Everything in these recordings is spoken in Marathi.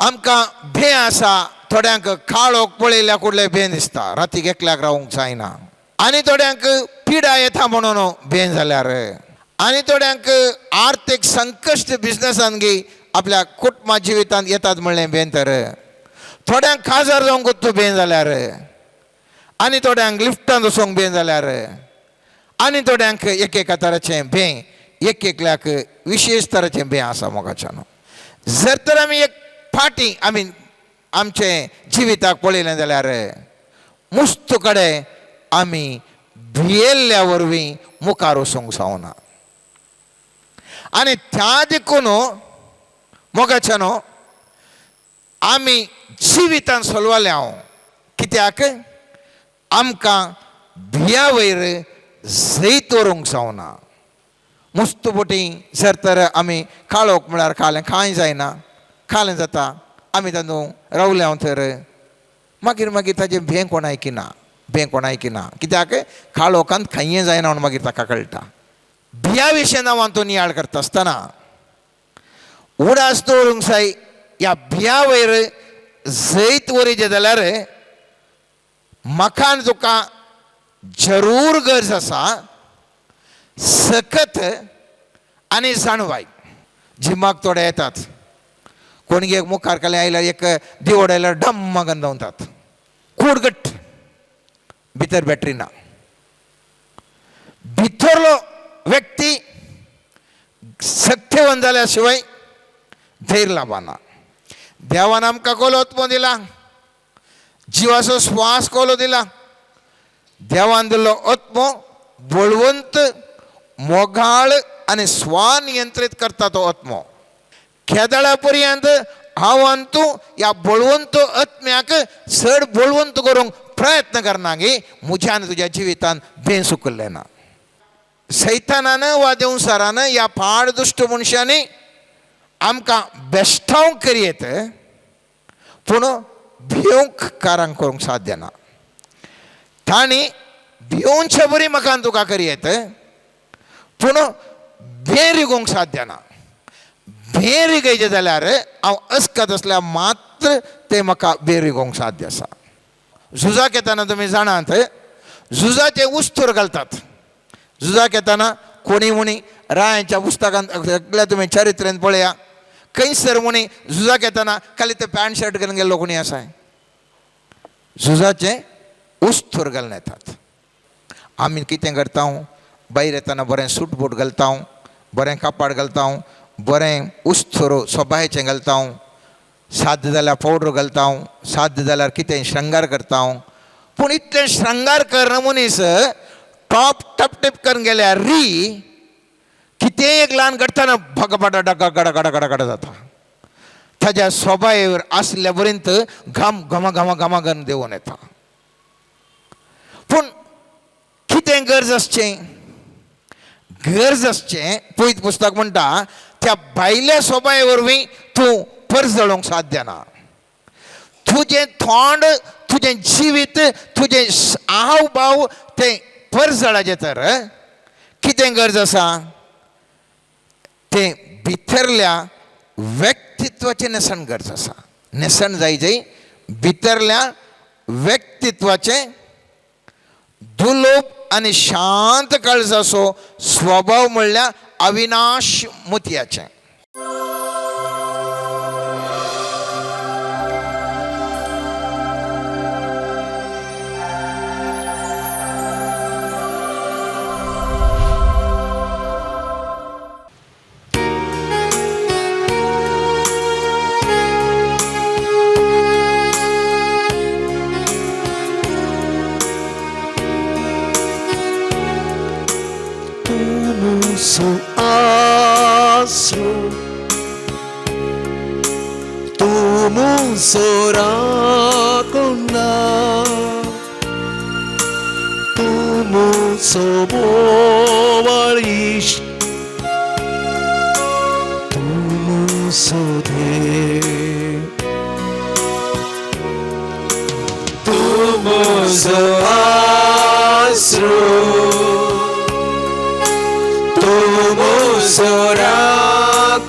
आमकां भे आसा, थोड्यांक काळोख पळयल्या कुडले भे दिसता, रातीक एकल्याक रावूंक जायना. आनी थोड्यांक पिडा येता म्हणून भे जाल्यार, आनी थोड्यांक आर्थीक संकश्ट बिझनसान गी आपल्या कुटुंबा जिवितांत येतात म्हणलें भेन तर, थोड्यांक काजार जावंक तूं भेन जाल्यार, आनी थोड्यांक लिफ्टांत वचोंक भेन जाल्यार, आनी थोड्यांक एक एका तराचें भे, एक एकल्याक विशेश तराचें भे आसा मोगाच्यान. जर तर आमी एक फाटी आमी आमचे जिविताक पळयलें जाल्यार मुस्त कडेन आमी भियेल्ल्या वरवीं मुखार वचोंक जावना. आनी त्या देखून मोगाच्यान आमी जिवितांत सोलवालें हांव, कित्याक आमकां भिया वयर जैत व्हरूंक जावना. मुस्तबोटी जर तर आमी काळोख म्हळ्यार काळें कांय जायना, काळें जाता, आमी तातूंत रावले हांव तर मागीर ताजें भें कोण आयकिना, भें कोण आयकिना, कित्याक काळोखांत खंय जायना म्हणून मागीर ताका कळटा. भिया विशयी हांव तो नियाळ करता आसतना उडास दवरूंक जाय. ह्या भिया वयर जैत वरीचें जाल्यार म्हाका तुका जरूर गरज आसा सखत आनी जाणवाय. जिमाक थोडे येतात, कोणगे एक मुखार काले आयल्यार एक दिवड आयल्यार डम्म गंधावतात, कुडगट, भितर बॅटरी ना. भितरलो व्यक्ती सख्यवन जाल्या शिवाय धैर्य लाभना. देवान आमकां कोलो आत्मो दिला, जिवाचो श्वास कोलो दिला. देवान दिल्लो आत्मो बळवंत, मोगाळ आनी स्वानियंत्रीत करता तो आत्मो. केदाळा पर्यंत हांव आनी तूं ह्या बळवंत आत्म्याक चड बळवंत करूंक प्रयत्न करना गे, म्हज्या आनी तुज्या जिवितांत भें सुकल्लें ना. सैतानान वा देवसारान ह्या पाड दुश्ट मनशांनी आमकां बेश्टावंक करीत, पूण भिवंक कारांक करूंक साध्य ना. तांणी भिवोवचे बरी म्हाका आनी तुका करीत, पूण भें रिगोवंक साध्य ना. भें रिगयचें जाल्यार हांव अस्कत आसल्यार मात्र तें म्हाका भें रिगोवंक साध्य आसा. झुजाक येताना तुमी जाणात, झुजाचे उस्तूर घालतात. झुजाक येताना कोणी मुणी रायांच्या पुस्तकांत सगळ्या तुमी चरित्रेंत पळया, खंयसर मुणी झुजाक येताना खाली ते पॅन्ट शर्ट घालून गेल्लो कोणी आसा? झुजाचे उस्तूर घालून येतात. आमी कितें करता, भायर येताना बरें सूट बूट घालता, बरें कापड घालता, बरें उस्तूर सोबायेचें घालता, साद्य जाल्यार पावडर घालता, साद्य जाल्यार कितें श्रंगार करता. पूण इतलें श्रंगार करना मनीस टॉप टपटीप करून गेल्यार कितें एक ल्हान घडटना भगबडा डगा गडा गडा गडा गडा जाता. ताज्या सोबायेर आसल्या पर्यंत घाम घमा घमा घमा घन देंवून येता. पूण कितें गरज आसचें, गरज आसचें पयत पुस्तक म्हणटा त्या भायल्या सोबाये वरवीं तूं पर्स जळोवंक साध्य ना. तुजें थोंड, तुजें जिवीत, तुजें हाव भाव तें पर्स जळाचें तर कितें गरज आसा, तें भितरल्या व्यक्तित्वाचें नेसन गरज आसा. नेसन जाय भितरल्या व्यक्तित्वाचें दुलोप आनी शांत काळजाचो स्वभाव म्हणल्यार Avinash मोतयाचें. Su astro, tu non sarà con noi, tu non somovaris, tu non so te, tu non so astro. Como será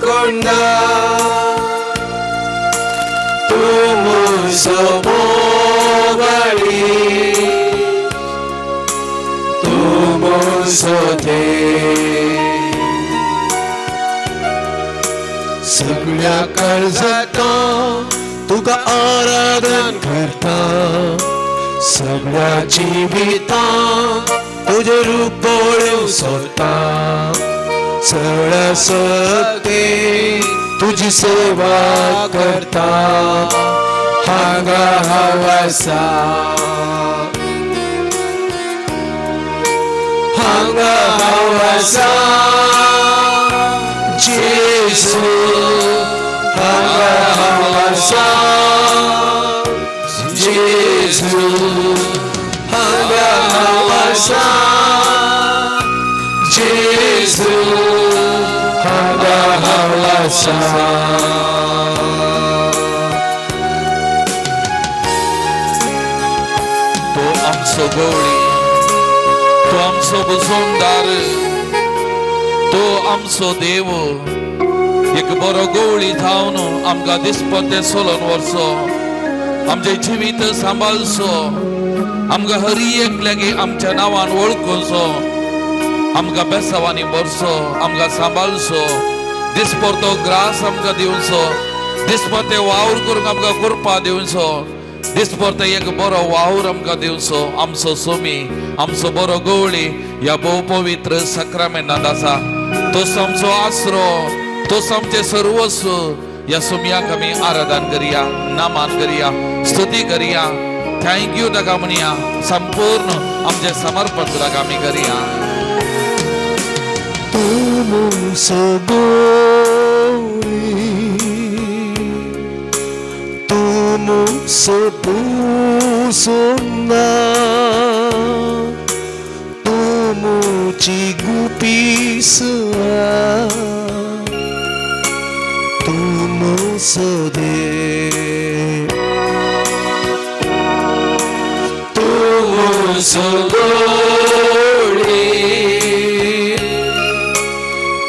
con 모가리 तुमसोदे सगळ्या काळजाता तुका आराधन करता सगळ्या जिविता तुझे रूप पळोवंक सोदता सगळ्या सत्ते तुझी सेवा करता हांगा हांव आसा हांगा हांव आसा जेसू हांगा हांव आसा जेसू हांगा हांव आसा जेसू हांगा हांव आसा तो आमचो गवळी तो आमचो बुजोंदार तो आमचो देव एक बरो गवळी जावन आमकां दिसता ते सोलोन व्हरचो आमचे जिवीत सांबाळचो आमकां हर एक लागी आमच्या नांवान वळखुचो आमकां बेसावांनी भरचो आमकां सांबाळचो दिसपरतो ग्रास आमकां दिवचो दिसपरते वावर करूंक आमकां करपा दिवचो दिसपरते एक बरो वावर आमकां दिवचो आमचो सोमी आमचो बरो गवळी ह्या भोव पवित्र सक्रामेंटांत आसा तोच आमचो आसरो तोच आमचे सर्वस्व ह्या सोमयाक आमी आराधन करिया नामान करिया स्तुती करिया थँक्यू ताका म्हणया संपूर्ण आमचे समर्पण ताका आमी करिया तुमसो बुसोंदा तुमची गुपीसुआ तुमसो दे तुमसो गोडी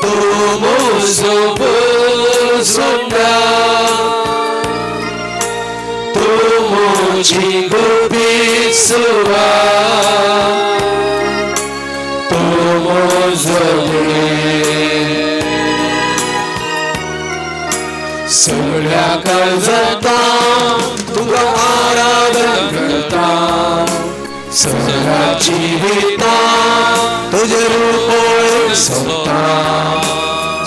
तुमसो बुसोंदा तुमची गुपीसुआ तुमसो दे सगळ्या काळजाता तुका आराधन करता सगळ्या जिविता तुझे रूप पळोवंक सोदता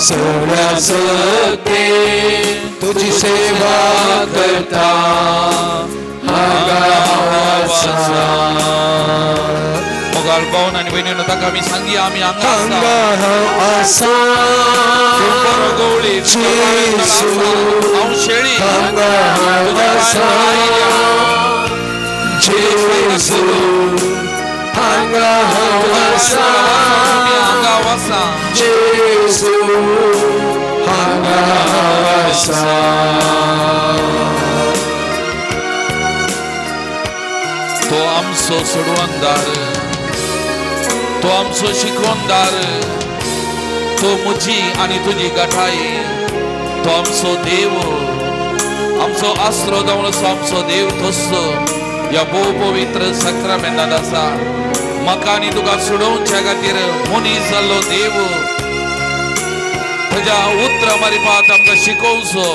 सगळ्या सत्ते तुझी सेवा करता हांगा हांव आसा मोगाळ पावन आनी भयणीनो ताका आमी सांगया आमी हांगा हांगा हांव आसा बरो गवळी हांव शेळी हांगा हांव आसा जेसू हांगा हांव आसा हांगा वसा जेसू हांगा हांव आसा तो आमचो सोडवणदार तो आमचो शिकवणदार तो मुजी आनी तुजी गठाई तो आमचो देव आमचो आसरो जावन असो आमचो देव तोच ह्या भोव पवित्र सक्रामेंटांत आसा म्हाका आनी तुका सोडोवच्या खातीर मनीस जाल्लो देव ताच्या उतरां मारिपाक आमकां शिकोवचो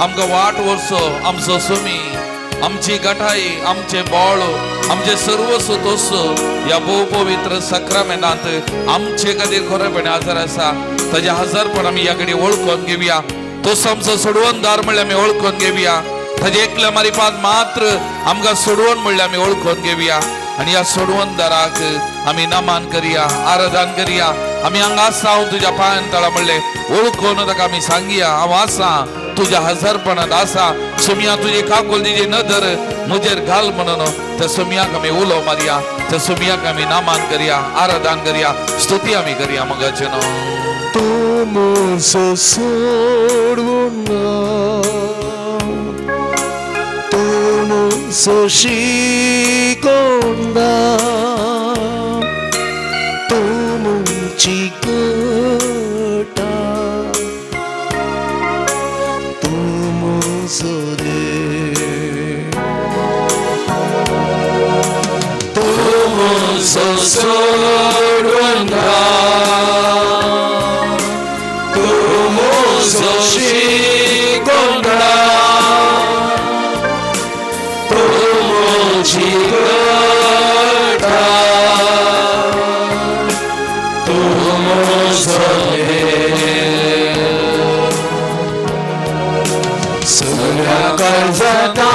आमकां वाट व्हरचो आमचो सोमी आमची गठाई आमचे बोळ आमचे सर्वस्व तोच ह्या भोव पवित्र सक्रामेंटांत आमचे खातीर खरेपणी हजर आसा ताजे हजरपण आमी ह्या घडी वळखून घेवया तोच आमचो सोडवणदार म्हणल्यार आमी वळखून घेवया ताजे एकल्या मारिपाक मात्र आमकां सोडवण म्हणल्यार आमी वळखून घेवया आनी ह्या सोडवणदाराक आमी नमान करिया आराधन करिया आमी हांगा आसा हांव तुज्या पांयां तळा म्हणलें वळखून ताका आमी सांगया हांव आसा तुझ्या हजरपणात आसा सोमया तुझी काकोल तिची नदर मुजेर घाल म्हणून त्या सोमयाक आमी उलो मारया त्या सोमयाक आमी नामान करिया आराधन करिया स्तुती आमी करिया मगाचे न्हू तुमसो सोडवणदार तुमसो शिकवणदार तुमची गटा तुमसो दे मुसो सोडून जा तू मुसो शिकून जा तू मुझी गटा तू मुसो सगळ्या कर्जांना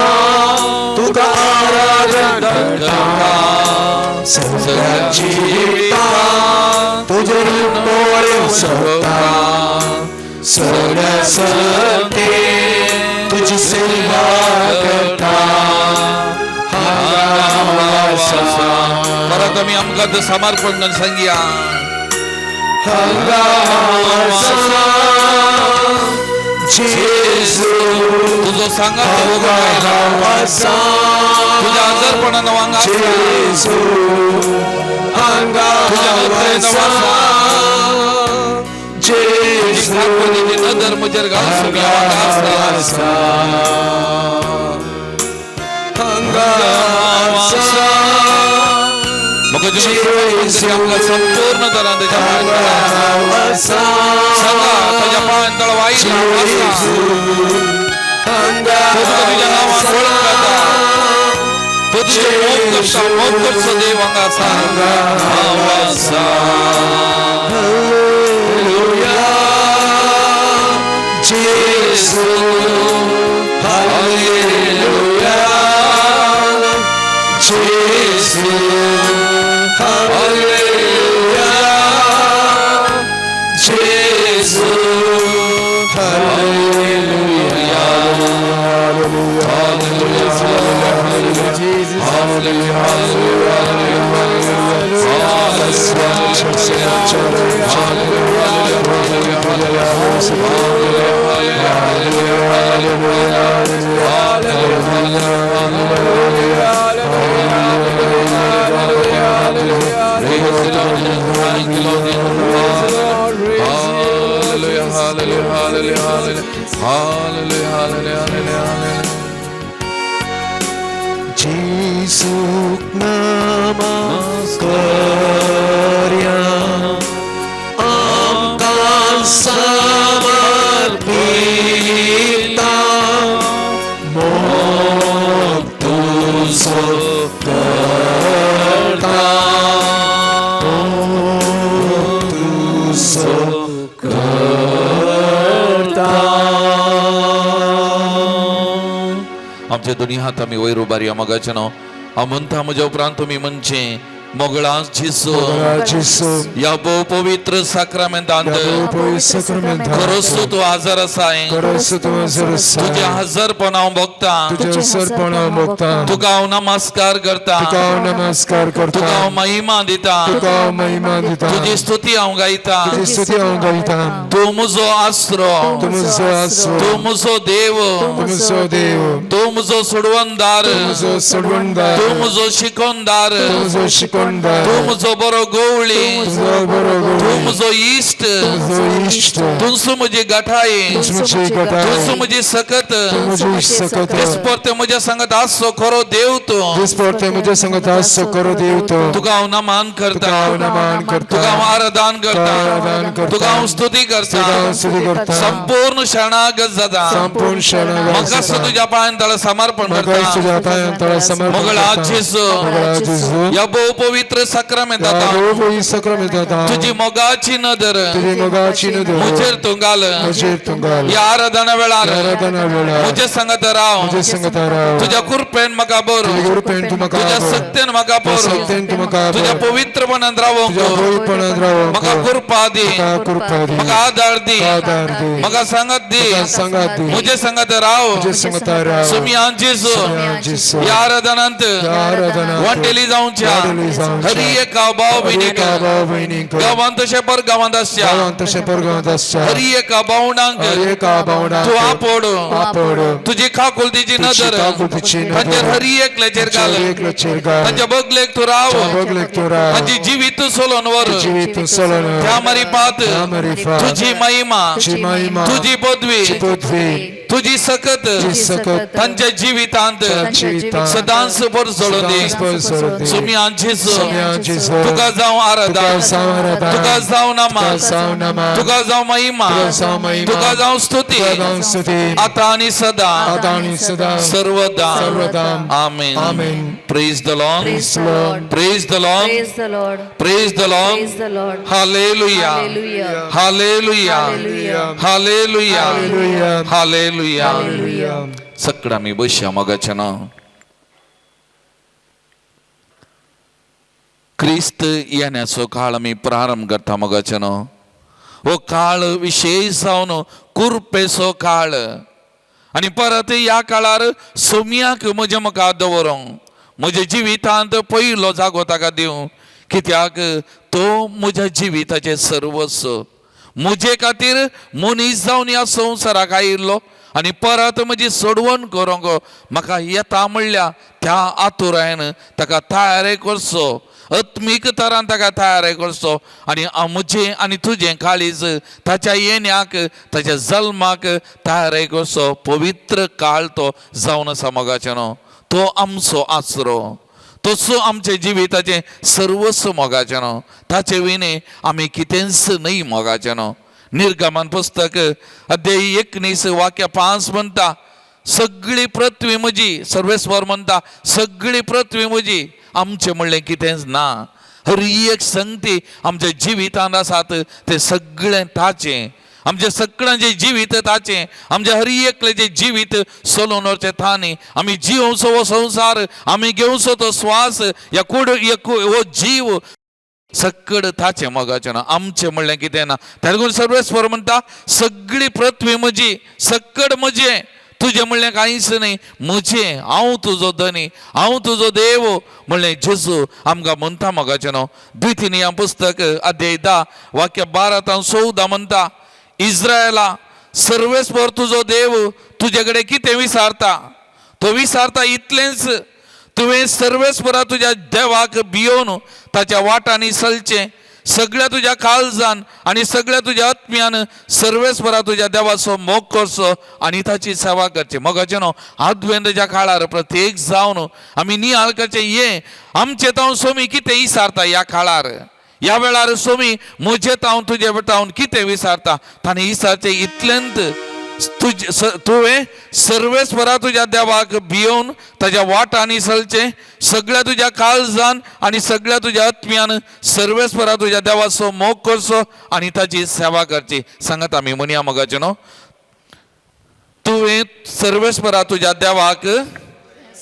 तुका आराधन करता सगळ्याची तुझे डोळे सोडता सगळ्या संते तुझी सेवा करता परत आम्ही आमकां समर्पण सांगया तुझो सांगा तुझ्या आजारपणानं वांगा नदर मजर संपूर्ण तरा तुझ्या पायांतळ वाईला तुझ्या नावान ओळखता तो तुझे मोग करता देव हांगा सांगा जेसू हालेलुया जेसू हालेलुया जेसू hallelujah hallelujah hallelujah Jesus hallelujah Jesus namaskara amkan samarpita mog tuzo karta mog tuzo karta आमच्या दोन्ही हात आम्ही वैरू बारी मगाच्यानो म्हणता म्हज्या उपरांत तुमी म्हणचे मोगळा जिसो या बहु पवित्र साक्रामेंतांत खरोच तू हजर आसाय तुझे हजरपण हांव भोगता तुका हांव नमस्कार करता तुका हांव महिमा दिता तुझी स्तुती हांव गायता तू म्हजो आसरो तू म्हजो देव तू म्हजो सोडवणदार तू म्हजो शिकोवणदार तू म्हजो बरो गवळी तू म्हजो इश्ट तूं म्हजी गाठाई तूं म्हजी सकत दिसपरते म्हज्या संगत आसो खरो देव तूं तुका हांव नमान करता तुका हांव आराधन करता तुका हांव स्तुती करता संपूर्ण शरणागत जाता म्हाका तुज्या पांयां समर्पण करता मोगळा जेसू या बहु पवित्र साक्रामेंतांत तुझी मोगाची नदर मुजेर तूं घाल या आराधना वेळार म्हजे संगत राव तुझ्या कृपेन म्हाका भर तुझ्या सत्यान म्हाका भर तुझ्या पवित्रपणान रावंक म्हाका कृपा दी म्हाका आदार दी म्हाका संगत दी म्हजे संगत राव सुमयान जेसू या आराधनांत वांटेली जावच्या हरी एक भाव भयणीक गांवांत तशें पर गांवांत आसच्या हरी एक भावंडांक तूं आपड तुजी खाकुलतीची नदर तांचेर हरी एकल्याचेर घाल तांच्या बगलेक तूं राव तांची जिवीत सोलोन व्हर त्या मारी पात तुझी महिमा तुझी पदवी तुझी सकत सकत तांच्या जिवितांत जिवितांत सदांच पर जळो दे सदांच दे. सुम्यांचेच सुम्यांचेच तुका जावं आराधना तुका जावं आराधना. तुका जावं नामा तुका जावं नामा. तुका जावं महिमा तुका जावं महिमा. तुका जावं स्तुती तुका जावं स्तुती. आता आणि सदा आता आणि सदा सर्वदा सर्वदा. आमेन आमेन. Praise the Lord Praise the Lord. Praise the Lord Praise the Lord. Praise the Lord Praise the Lord. Hallelujah Hallelujah. Hallelujah Hallelujah. Hallelujah Hallelujah. Hallelujah Hallelujah. सकडा मी बसया मगाच्या ना क्रिस्त येण्याचो काळ आमी प्रारंभ करता मगाच्या ना हो काळ विशेष जावन कुरपेचो काळ आणि परत या काळार सोम्याक म्हज्या मुखार दवरूंक म्हज्या जिवितांत पयलो जागो ताका दिवं कित्याक तो म्हज्या जिविताचे सर्वस्व म्हजे खातीर मनीस जावन ह्या संवसाराक आयिल्लो आनी परत म्हजी सोडवण करूंक म्हाका येता म्हणल्या त्या आतुरायेन ताका तयार करचो आत्मीक तरान ताका तयार करचो आनी म्हजें आनी तुजें काळीज ताच्या येण्याक ताच्या जल्माक तयार करचो पवित्र काळ तो जावन आसा मोगाचें न्हू तो आमचो आसरो तसो आमचे जिविताचें सर्वस्व मोगाचें न्हू ताचे विणे आमी कितेंच न्हय मोगाचें न्हू निर्गमन पुस्तक अध्याय 19 वाक्य 5 म्हणटा सगळी पृथ्वी म्हजी सर्वेस्वर म्हणटा सगळी पृथ्वी म्हजी आमचें म्हणलें कितेंच ना हर एक संगती आमच्या जिवितांत आसात तें सगळें ताचें आमचे सगळ्यांचे जिवीत ताचें आमचे हर एकलेचे जिवीत सोलोवन व्हरचें तांणी आमी जिवचो हो संवसार आमी घेवचो तो श्वास या हो जीव सक्कड ताचें मोगाचें ना आमचें म्हणलें कितें ना त्या लागून सर्वेस्वर म्हणटा सगळी पृथ्वी म्हजी सक्कड म्हजें तुजें म्हणलें कांयच न्ही म्हजें हांव तुजो धनी हांव तुजो देव म्हणलें जेजू आमकां म्हणटा मोगाचें न्हू द्वितीय पुस्तक अध्याय 10 वाक्य 12 ते 14 म्हणटा इस्रायला सर्वेस्वर तुजो देव तुजे कडेन कितें विचारता तो विचारता इतलेंच तुवें सर्वेस्परा तुज्या देवाक भियोवन ताच्या वाटांनी चलचें सगळ्या तुज्या काळजान आनी सगळ्या तुज्या आत्म्यान सर्वेस्परा तुज्या देवाचो मोग करचो आनी ताची सेवा करची मोगाचें न्हू आद्वेंतच्या काळार प्रत्येक जावन आमी नियाळ करचें हें आमचें तावन सोमी कितें विचारता ह्या काळार ह्या वेळार सोमी म्हजें तावन तुजे तावन कितें विचारता ताणें विचारचें इतलेंत तुवें सर्वेस्परा तुज्या देवाक भियोवन ताज्या वाटांनी चलचें सगळ्या तुज्या काळजान आनी सगळ्या तुज्या आत्म्यान सर्वेस्परा तुज्या देवाचो मोग करचो आनी ताची सेवा करची सांगात आमी म्हणया मोगाचें न्हू तुवें सर्वेस्परा तुज्या देवाक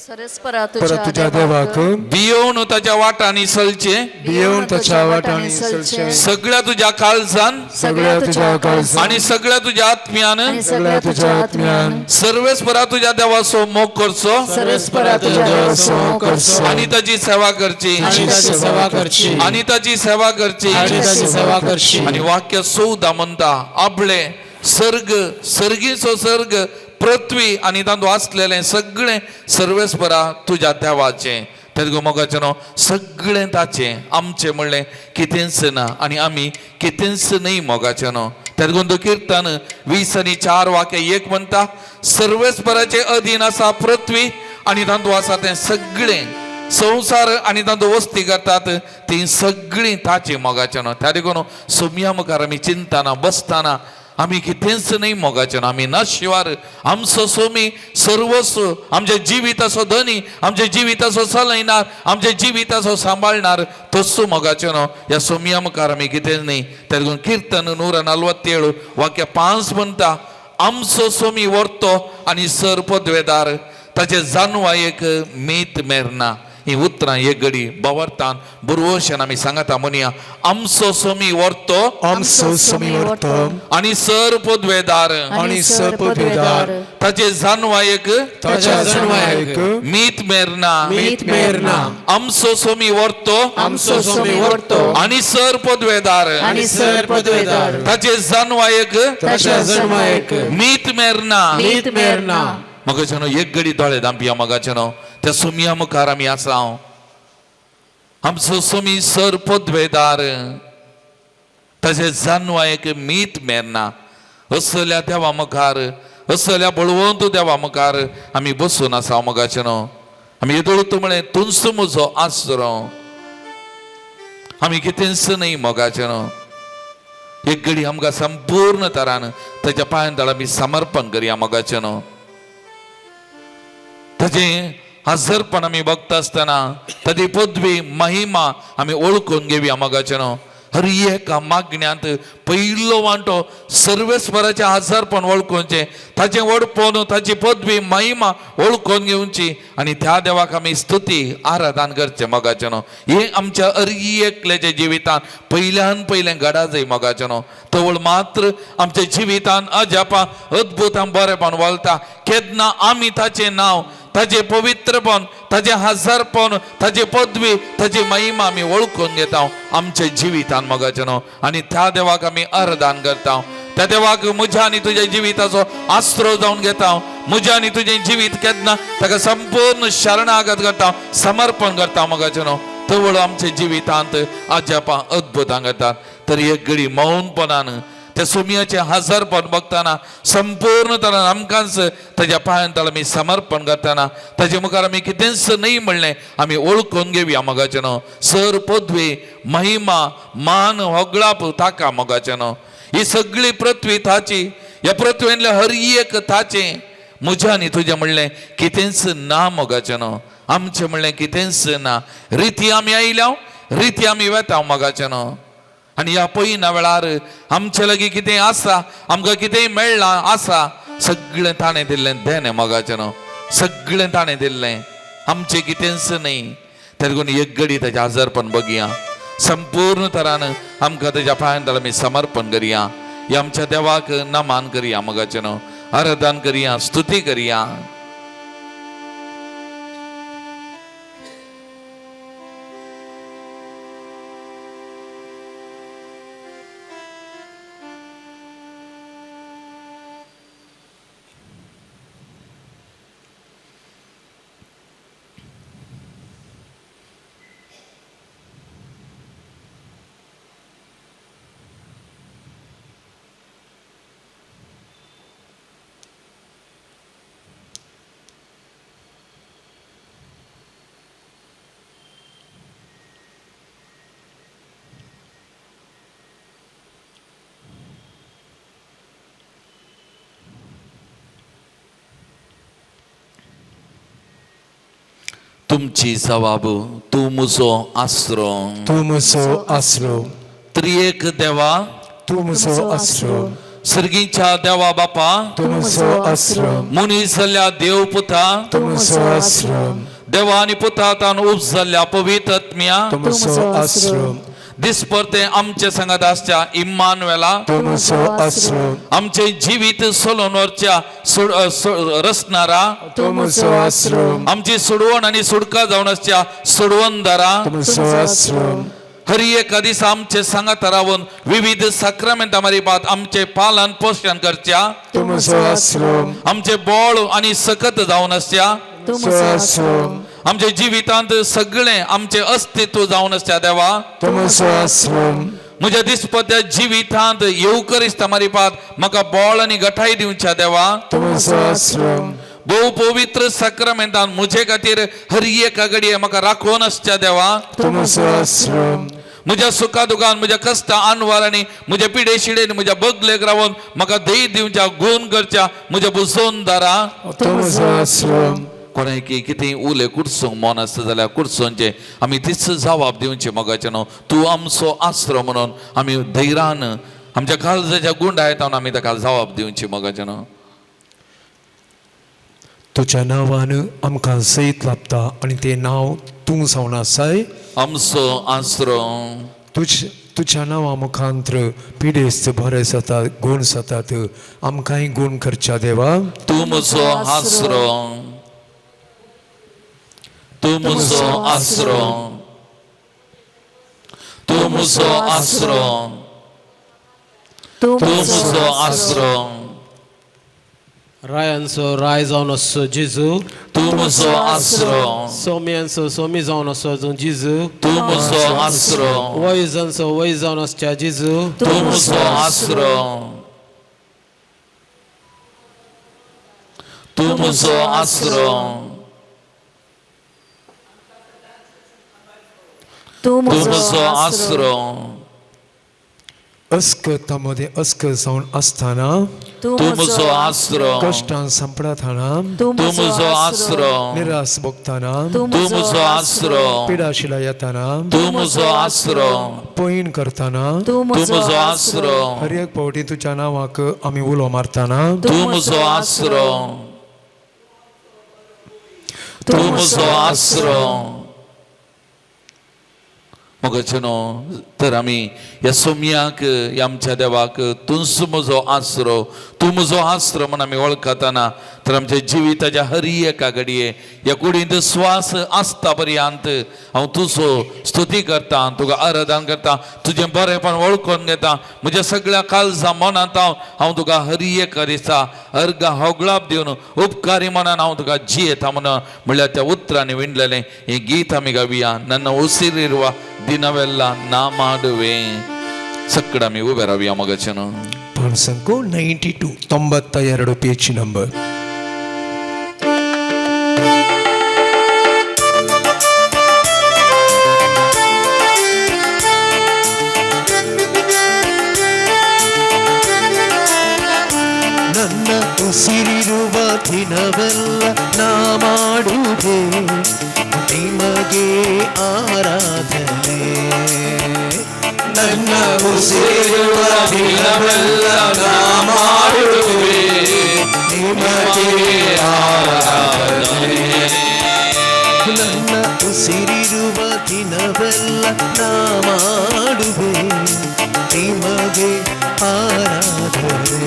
सर्वेस्परा तुझ्या देवाक भियोवन ताच्या वाटांनी चलचें भियोवन ताच्या वाटांनी चलचें सगळ्या तुज्या काळजान सगळ्या तुझ्या काळजान आनी सगळ्या तुज्या आत्म्यान सगळ्या तुझ्या आत्म्यान सर्वेस्परा तुज्या देवाचो मोग करचो सर्वेस्परा तुझ्या देवाचो मोग करचो आनी ताची सेवा करची ताची सेवा करची आनी ताची सेवा करची आनी ताची सेवा करची आनी वाक्य 14 म्हणटा आपले सर्गीचो सर्ग पृथ्वी आनी तातूंत आसलेलें सगळें सर्वेस्परा तुज्या देवाचें तेदगो मोगाचें न्हू सगळें ताचें आमचें म्हणलें कितेंच ना आनी आमी कितेंच न्हय मोगाचें न्हू तेदगून तो कीर्तन 20 आनी 4 वाक्य 1 म्हणटा सर्वेस्पराचे अधीन आसा पृथ्वी आनी तातूंत आसा तें सगळें संवसार आनी तातूंत वस्ती करतात ती सगळीं ताची मोगाचें न्हू त्या देखून सोम्या मुखार आमी चिंतना बसतना आमी कितेंच न्हय मोगाचें न्हू आमी नाशिवार आमचो सोमी सर्वस्व आमच्या जिविताचो धनी आमच्या जिविताचो चलयणार आमच्या जिविताचो सांबाळणार तसो मोगाचें न्हू ह्या सोम्या मुखार आमी कितेंच न्हय त्या देखून कीर्तन 147 वाक्य 5 म्हणटा आमचो सोमी व्हरतो आनी सर पदवेदार ताचे जानवायेक मीत मेरना ही उतरां एक घडी बवरतान बुरवोशन आमी सांगता म्हणया आमचो सोमी व्हरतो आमचो सोमी व्हरतो आनी सर पदवेदार आनी सर पदवेदार ताचे जानवायेक ताच्या जन्मायेक मीत मेरना मीत मेरना आमचो सोमी व्हरतो आमचो सोमी व्हरतो आनी सर पदवेदार आनी सर पदवेदार ताचे जानवायेक ताच्या जन्मायेक मीत मेरना मीत मेरना मगाचें न्हू एक घडी दोळे धांपिया मगाचें न्हू त्या सोम्या मुखार आमी आसा आमचो सोमी सर पदवेदार ताचे जानवायेक मीत मेरना असल्या देवा मुखार असल्या बळवंत तूं देवा मुखार आमी बसून आसा मोगाचे न्हू आमी येदोळ तूं म्हळें तुंच म्हजो आसरो आमी कितेंच न्ही मोगाचे न्हू एक घडी आमकां संपूर्ण तरान ताच्या पांयां आमी समर्पण करया मोगाचे न्हू ताजें हजरपण आमी बघता आसतना ताची पदवी महिमा आमी ओळखून घेवया मोगाचे न्हू हर एका मागण्यांत पयलो वांटो सर्वेस्वराचें हजरपण वळखुचें ताचें वडपण ताची पदवी महिमा ओळखून घेवची आनी त्या देवाक आमी स्तुती आराधन करचें मोगाचें न्हू हें आमच्या हर एकल्याच्या जिवितांत पयल्यान पयलें घडा जाय मोगाचें न्हू तवळ मात्र आमच्या जिवितांत अजापा अद्भुतां बरेंपण वळटा केन्ना आमी ताचें नांव ताजे पवित्रपण ताजे हजारपण ताजे पदवी ताजी महिमा आमी ओळखून घेता आमच्या जिवितान मोगाचें न्हू आनी त्या देवाक आमी आराधन करता त्या देवाक म्हज्या आनी तुज्या जिविताचो आसरो जावन घेता म्हज्या आनी तुजें जिवीत केन्ना ताका संपूर्ण शरणागत करता समर्पण करता मोगाचें न्हू तवळ आमच्या जिवितांत अजापा अद्भुतां करतात तरी एक घडी मौनपणान त्या सुमयाचे हजारपण बघताना संपूर्ण तरान आमकांच ताच्या पांयां आमी समर्पण करताना ताचे मुखार आमी कितेंच न्ही म्हणलें आमी ओळखून घेवया मोगाचें न्हू सर पदवी महिमा मान होगळाप ताका मोगाचें न्हू ही सगळी पृथ्वी ताची ह्या पृथ्वेंतले हर एक ताचें म्हजें आनी तुजें म्हणलें कितेंच ना मोगाचें न्हू आमचें म्हणलें कितेंच ना रिती आमी आयल्या रिती आमी वेता मोगाचें न्हू आनी ह्या पयना वेळार आमचे लागीं कितें आसा आमकां कितेंय मेळ्ळां आसा सगळें ताणें दिल्लें देणें मोगाचें न्हू सगळें ताणें दिल्लें आमचें कितेंच न्ही त्या लागून एक घडी ताचें हजरपण बगया संपूर्ण तरान आमकां ताच्या पांयां आमी समर्पण करया ह्या आमच्या देवाक नमान करया मोगाचें न्हू आराधन करया स्तुती करया तुमची जबाब तू म्हजो आसरो तू म्हजो आसरो त्रिएक देवा तू म्हजो आसरो सर्गीच्या देवा बापा तू म्हजो आसरो मुनीस जाल्ल्या देव पुता तू म्हजो आसरो देवा आनी पुतांतान उब जाल्ल्या पवित्र आत्म्या तू म्हजो आसरो दिसपरते आमचे संगत आसच्या इम्मानुएला तू म्हजो आसरो आमचे जिवीत सोलोन व्हरच्या रचणारा तू म्हजो आसरो आमची सोडवण आनी सुडका जावन आसच्या सोडवणदारा तू म्हजो आसरो हर एका दिसा आमचे सांगात रावून विविध साक्रामेंटा मारिपात आमचे पालन पोषण करच्या तू म्हजो आसरो आमचे बोळ आनी सकत जावन आसच्या तू म्हजो आसरो आमच्या जिवितांत सगळे आमचे अस्तित्व जावन आसच्या देवा तू म्हजो आसरो म्हज्या दिसपट्या जिवितांत येवकरिस्ता मारिपात म्हाका बोळ आनी गठाई दिवच्या देवा तू म्हजो आसरो बहु पवित्र साक्रामेंटान म्हजे खातीर हर एका घडये म्हाका राखोवन आसच्या देवा तू म्हजो आसरो म्हज्या सुखा दुखान म्हज्या कश्टा आनवारांनी म्हज्या पिडे शिडेन म्हज्या बगलेक रावून म्हाका धैर्य दिवच्या गुण करच्या म्हज्या बुजोनदारा तू म्हजो आसरो कोणाकी कितें उले कुडसूंक मन आसता जाल्यार कुडसूंचे आमी तीच जबाब दिवचे मोगाचें न्हू तूं आमचो आसरो म्हणून आमी धैर्यान आमच्या काळजाच्या गुंडायतावन आमी ताका जबाब दिवचे मोगाचें न्हू तुज्या नांवान आमकां सैत लाभता आनी तें नांव तूं जावन आसाय आमचो आसरो तुज्या नांवा मुखांत्र पिडेस्त बरे जातात गूण जातात आमकांय गूण करच्या देवा तूं म्हजो आसरो तूं म्हजो आसरो तूं म्हजो आसरो तूं म्हजो आसरो रायांचो राय जावन आसचो जेजू तूं म्हजो आसरो सोम्यांचो सोमी जावन आसचो जेजू तूं म्हजो आसरो वैजांचो वै जावन आसच्या जेजू तूं म्हजो आसरो तू मुझो आसरो तू तू मुझो मुझो आसरो आसरो अस्कतामध्ये अस्क जाऊन असताना तू मुझो आसरो कष्टान संपडाताना तू मुझो आसरो निराश भोगताना तू मुझो आसरो पिडाशिला येताना तू मुझो आसरो पयीण करताना तू मुझो आसरो हर एक फावटी तुझ्या नावाक आमी उलो मारताना तू मुझो आसरो तू मुझो आसरो मोगचनो तर आमी ह्या सोमयाक ह्या आमच्या देवाक तूच म्हजो आसरो तू म्हजो आसरो म्हण आमी वळखताना तर आमच्या जिविताच्या हर एका घडये ह्या कुडींत स्वास आसता पर्यंत हांव तुजो स्तुती करता तुका आराधन करता तुजें बरेंपण वळखून घेता म्हज्या सगळ्या काळजा मनांत हांव तुका हर एका दिसा अर्गा होगळाप दिवन उपकारी मनान हांव तुका जियेता म्हणल्यार त्या उतरांनी विणलेलें हें गीत आमी गावया ನನ್ನ ಉಸಿರಿರುವ ದಿನವೆಲ್ಲ ನಾ ಮಾಡುವೆ ಸಕ್ಕಡಮಿ ಉಬೆರವಿಯ ಮಗಚನ ಸಂಖ್ಯೆ 92 92 ಪೇಜ್ ನಂಬರ್ ನನ್ನ ಉಸಿರಿರುವ ದಿನವೆಲ್ಲ ನಾ ಮಾಡುವೆ ನಿಮಗೆ ಆರಾಧನೆ ನನ್ನ ಉಸಿರಿರುವ ದಿನವೆಲ್ಲ ನಾ ಮಾಡುವೆ ನಿಮಗೆ ಆರಾಧನೆ ನನ್ನ ಉಸಿರಿರುವ ದಿನವೆಲ್ಲ ನಾ ಮಾಡುವೆ ನಿಮಗೆ ಆರಾಧನೆ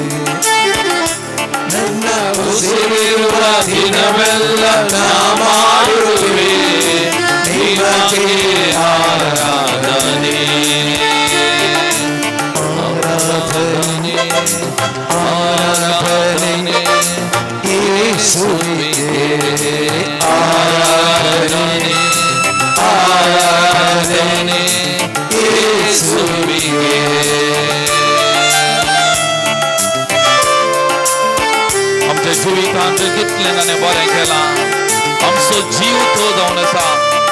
ನನ್ನ ಉಸಿರಿರುವ ದಿನವೆಲ್ಲ ನಾ ಮಾಡುವೆ ನಿಮಗೆ ಆರಾಧನೆ ಆರಾಧನೆ ಆರಾಧನೆ ಯೇಸುವಿಗೆ ಆರಾಧನೆ ಆರಾಧನೆ ಯೇಸುವಿಗೆ आमच्या जिवितांत कितले ताणें बरें केलां आमचो जीव तो जावन आसा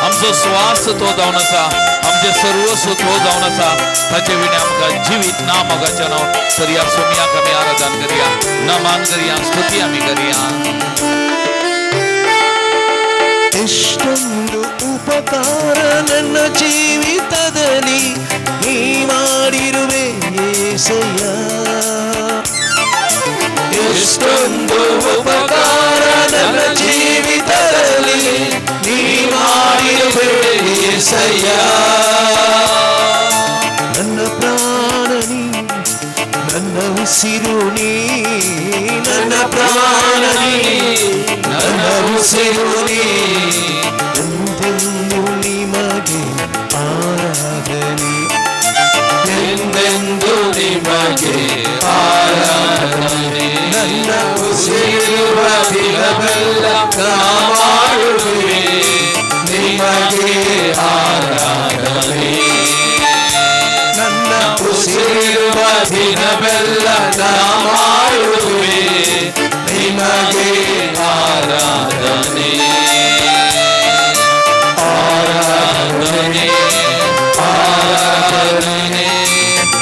आमचो स्वास तो जावन आसा आमचें सर्वस्व तो जावन आसा ताचे विणे आमकां जिवीत ना मोगाचें न्हू तर ह्या सोमयाक आमी आराधन करया नमन करया स्तुती आमी करया ಎಷ್ಟೊಂದು ಉಪಕಾರ ನನ್ನ ಜೀವಿತದಲ್ಲಿ ನೀ ಮಾಡಿರುವೆ యేసయ్య ಎಷ್ಟೊಂದು ಉಪಕಾರ ನನ್ನ ಜೀವಿತದಲ್ಲಿ ನೀ ಮಾಡಿರುವೆ యేసయ్య ನನ್ನ ಪ್ರಾಣ ನೀ ನನ್ನ ಉಸಿರು ನೀ ನನ್ನ ಪ್ರಾಣ ನೀ ನನ್ನ ಉಸಿರು ನೀ ಎಂದೆಂದು ನಿಮಗೆ ಆರಾಧನೆ ಎಂದೆಂದು ನಿಮಗೆ ಆರಾಧನೆ ನನ್ನ ಉಸಿರುವ ದಿನವೆಲ್ಲ ನಾ ಮಾಡುವೆ ನಿಮಗೆ ಆರಾಧನೆ ನನ್ನ ಉಸಿರುವ ದಿನವೆಲ್ಲ ನಾ ಮಾಡುವೆ ನಿಮಗೆ ಆರಾಧನೆ ಆರಾಧನೆ ಆರಾಧನೆ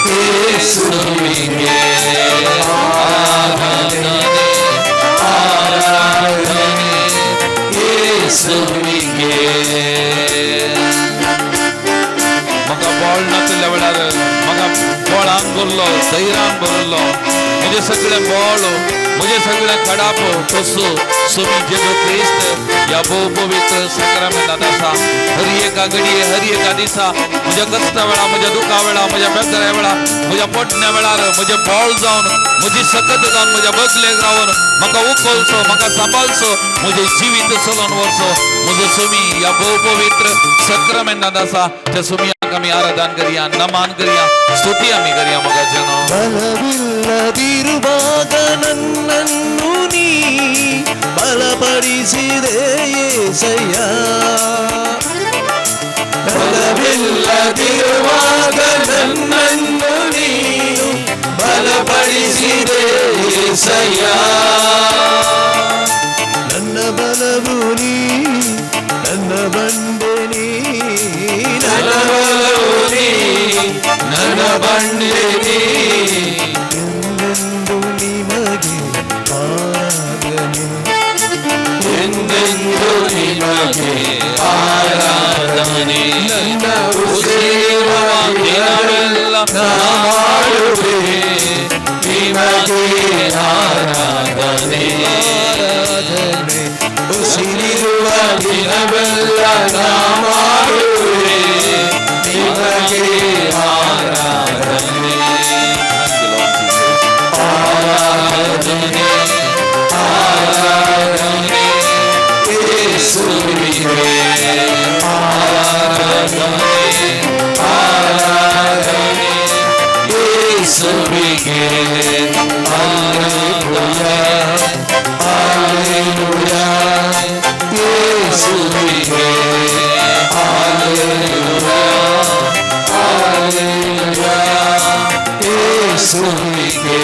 ಯೇಸುವಿಗೆ ಆರಾಧನೆ ಆರಾಧನೆ ಯೇಸುವಿಗೆ म्हाका बॉल नासल्या वेळार म्हाका बॉलान भरलो धैर्यान भरलो म्हजे सगळे बॉल म्हजे सगळे खडाप कसो सोमी जेजू क्रिस्त ह्या भोव पवित्र सक्रामेंटांत आसा हर एका घडये हर एका दिसा म्हज्या कश्टा वेळा म्हज्या दुखा वेळा म्हज्या बेकाऱ्या वेळा म्हज्या पोटण्या वेळार म्हजे बॉल जावन म्हजी सकत जावन म्हज्या बगलेक रावन म्हाका उखलचो म्हाका सांबाळचो म्हजें जिवीत चलोवन व्हरचो म्हजो सोमी ह्या भोव पवित्र सक्रामेंटांत आसा त्या सोमयाक आमी आराधन करया नमन करया स्तुती आमी करया मोगाचें नांव ಬಲವಿಲ್ಲದಿರುವಾಗ ನನ್ನನ್ನು ನೀ ಬಲಪಡಿಸಿದೆ యేసయ్ಯ ಬಲವಿಲ್ಲದಿರುವಾಗ ನನ್ನನ್ನು ನೀನು ಬಲಪಡಿಸಿದೆ యేసయ్య ಎಂದೆಂದು ನಿಮಗೆ ಆರಾಧನೆ ನನ್ನ ಉಸಿರಿರುವ ದಿನವೆಲ್ಲ ನಾ ಮಾಡುವೆ ನಿಮಗೆ ಆರಾಧನೆ ಉಸಿರಿರುವ ದಿನವೆಲ್ಲ ನಾ ಮಾಡುವೆ ನಿಮಗೆ ಆರಾಧನೆ ಆರಾಧನೆ ಆರಾಧನೆ ಯೇಸುವಿಗೆ ಆರಾಧನೆ ಆರಾಧನೆ ಯೇಸುವಿಗೆ ಹಲ್ಲೆಲೂಯಾ ಹಲ್ಲೆಲೂಯಾ ಯೇಸುವಿಗೆ ಹಲ್ಲೆಲೂಯಾ ಹಲ್ಲೆಲೂಯಾ ಯೇಸುವಿಗೆ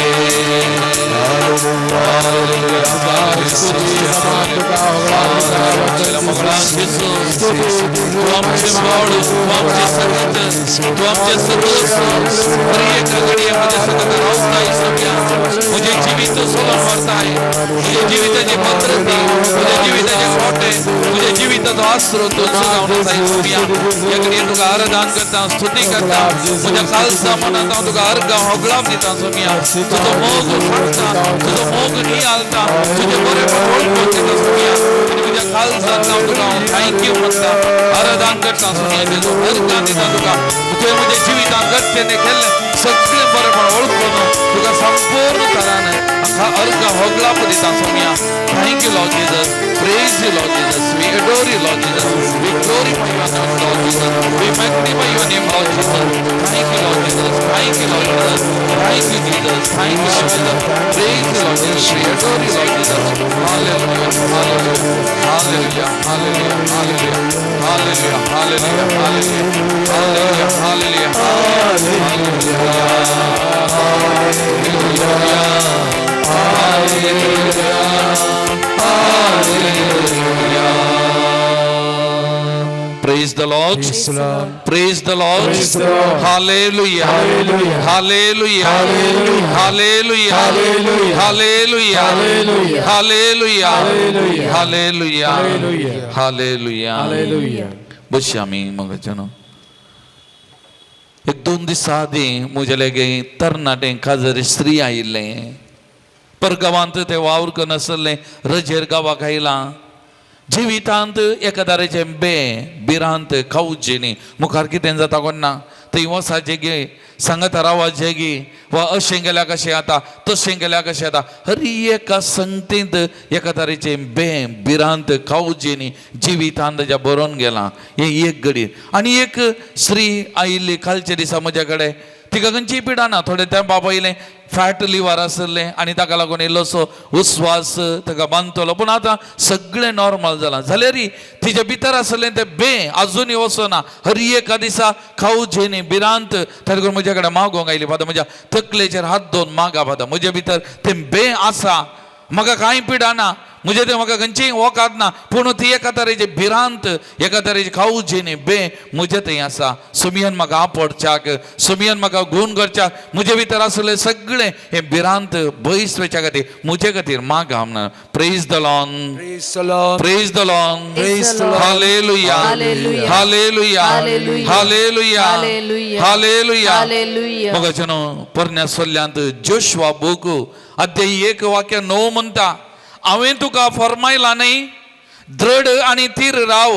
तू आमचे बाळ तू आमचे संगत तू आमचे सर्वस्व प्रत्येक घडीमध्ये सतत राहता ईश्वरिया मुझे जीवित सोलून मारताय मुझे जीविताचे भद्रता मुझे जीविताचे खोटे मुझे जीविताचा आश्रो तो सुगावण्याचा ईश्वरिया या घडी तुका आराधना करता स्तुती करता मुझ्या खालसा मनात तुका अर्घ होगळा दिता सोमिया तुझो मोग सांगता तुझो मोग नी आलता तुझे बरे ओळखून देता सोमिया तुझ्या खालसा तुका थँक्यू म्हणता आराधना करता सोमिया तुझो अर्घ दिता तुका तुझे मुझे जीविता गरजेने केले सगळे बरे पण ओळखून तुका संपूर्ण तराने अर्घ होगळा दिता सोमिया thank you Lord Jesus praise you Lord Jesus we adore you Lord Jesus we glorify your name Lord Jesus we magnify your name Lord Jesus thank you Lord Jesus thank you Lord Jesus thank you Jesus thank you Lord Jesus praise you Lord Jesus we adore you Lord Jesus hallelujah hallelujah hallelujah hallelujah hallelujah hallelujah hallelujah hallelujah Praise the Lord. Praise the Lord. Hallelujah. Hallelujah. Hallelujah. Hallelujah. Hallelujah. Hallelujah. Hallelujah. बस आम्ही मग जनो एक दोन दिवस आधी मुझे गे तरणाटे खाजर स्त्री आयिल्ले परगावांत ते वावर करून आसले रजेर गावा खायला जिवितांत एकादारेचे बिरांत खाऊचेनी मुखार कितें जाता कोण ना थंय वसाचे गे सांगता रावाचे गे वा अशें गेल्या कशें जाता तशें गेल्या कशें जाता हर एका संगतींत एका तरेचे बिरांत खाऊचेनी जिवितांत ज्या बरोवन गेला हे एक घडी आनी एक स्त्री आयिल्ली कालचे दिसा म्हज्या कडेन तिका खंयची पिडा ना थोडे तेंपा पयलें फॅट लिव्हर आसलें आनी ताका लागून इल्लोसो उस्वास ताका बांदतलो पूण आतां सगळें नॉर्मल जालां जाल्यार तिचे भितर आसलें तें आजुनूय वचना हर एका दिसा खाऊ जेनी बिरांत ताका लागून म्हजे कडेन मागोवंक आयली पाता म्हज्या तकलेचेर हात दोन मागा पाता म्हजे भितर तें आसा म्हाका कांय पिडा ना म्हणजे ते म्हाका खंयचीय वोकाद ना पूण ती एका तरेची भिरांत एका तरेची खाऊ जेनी म्हजे थंय आसा सुमियन म्हाका आपडच्याक सुमियन म्हाका गुण करच्याक म्हजे भितर आसलें सगळें हें भिरांत बयस वेच्या खातीर म्हजे खातीर मागा म्हणून praise the Lord praise the Lord hallelujah hallelujah hallelujah hallelujah मग जनो परण्या सोल्यांत जोशुआ बूक अध्याय 1 वाक्य 9 म्हणटा हांवें तुका फरमायला न्ही दृढ आनी थीर राव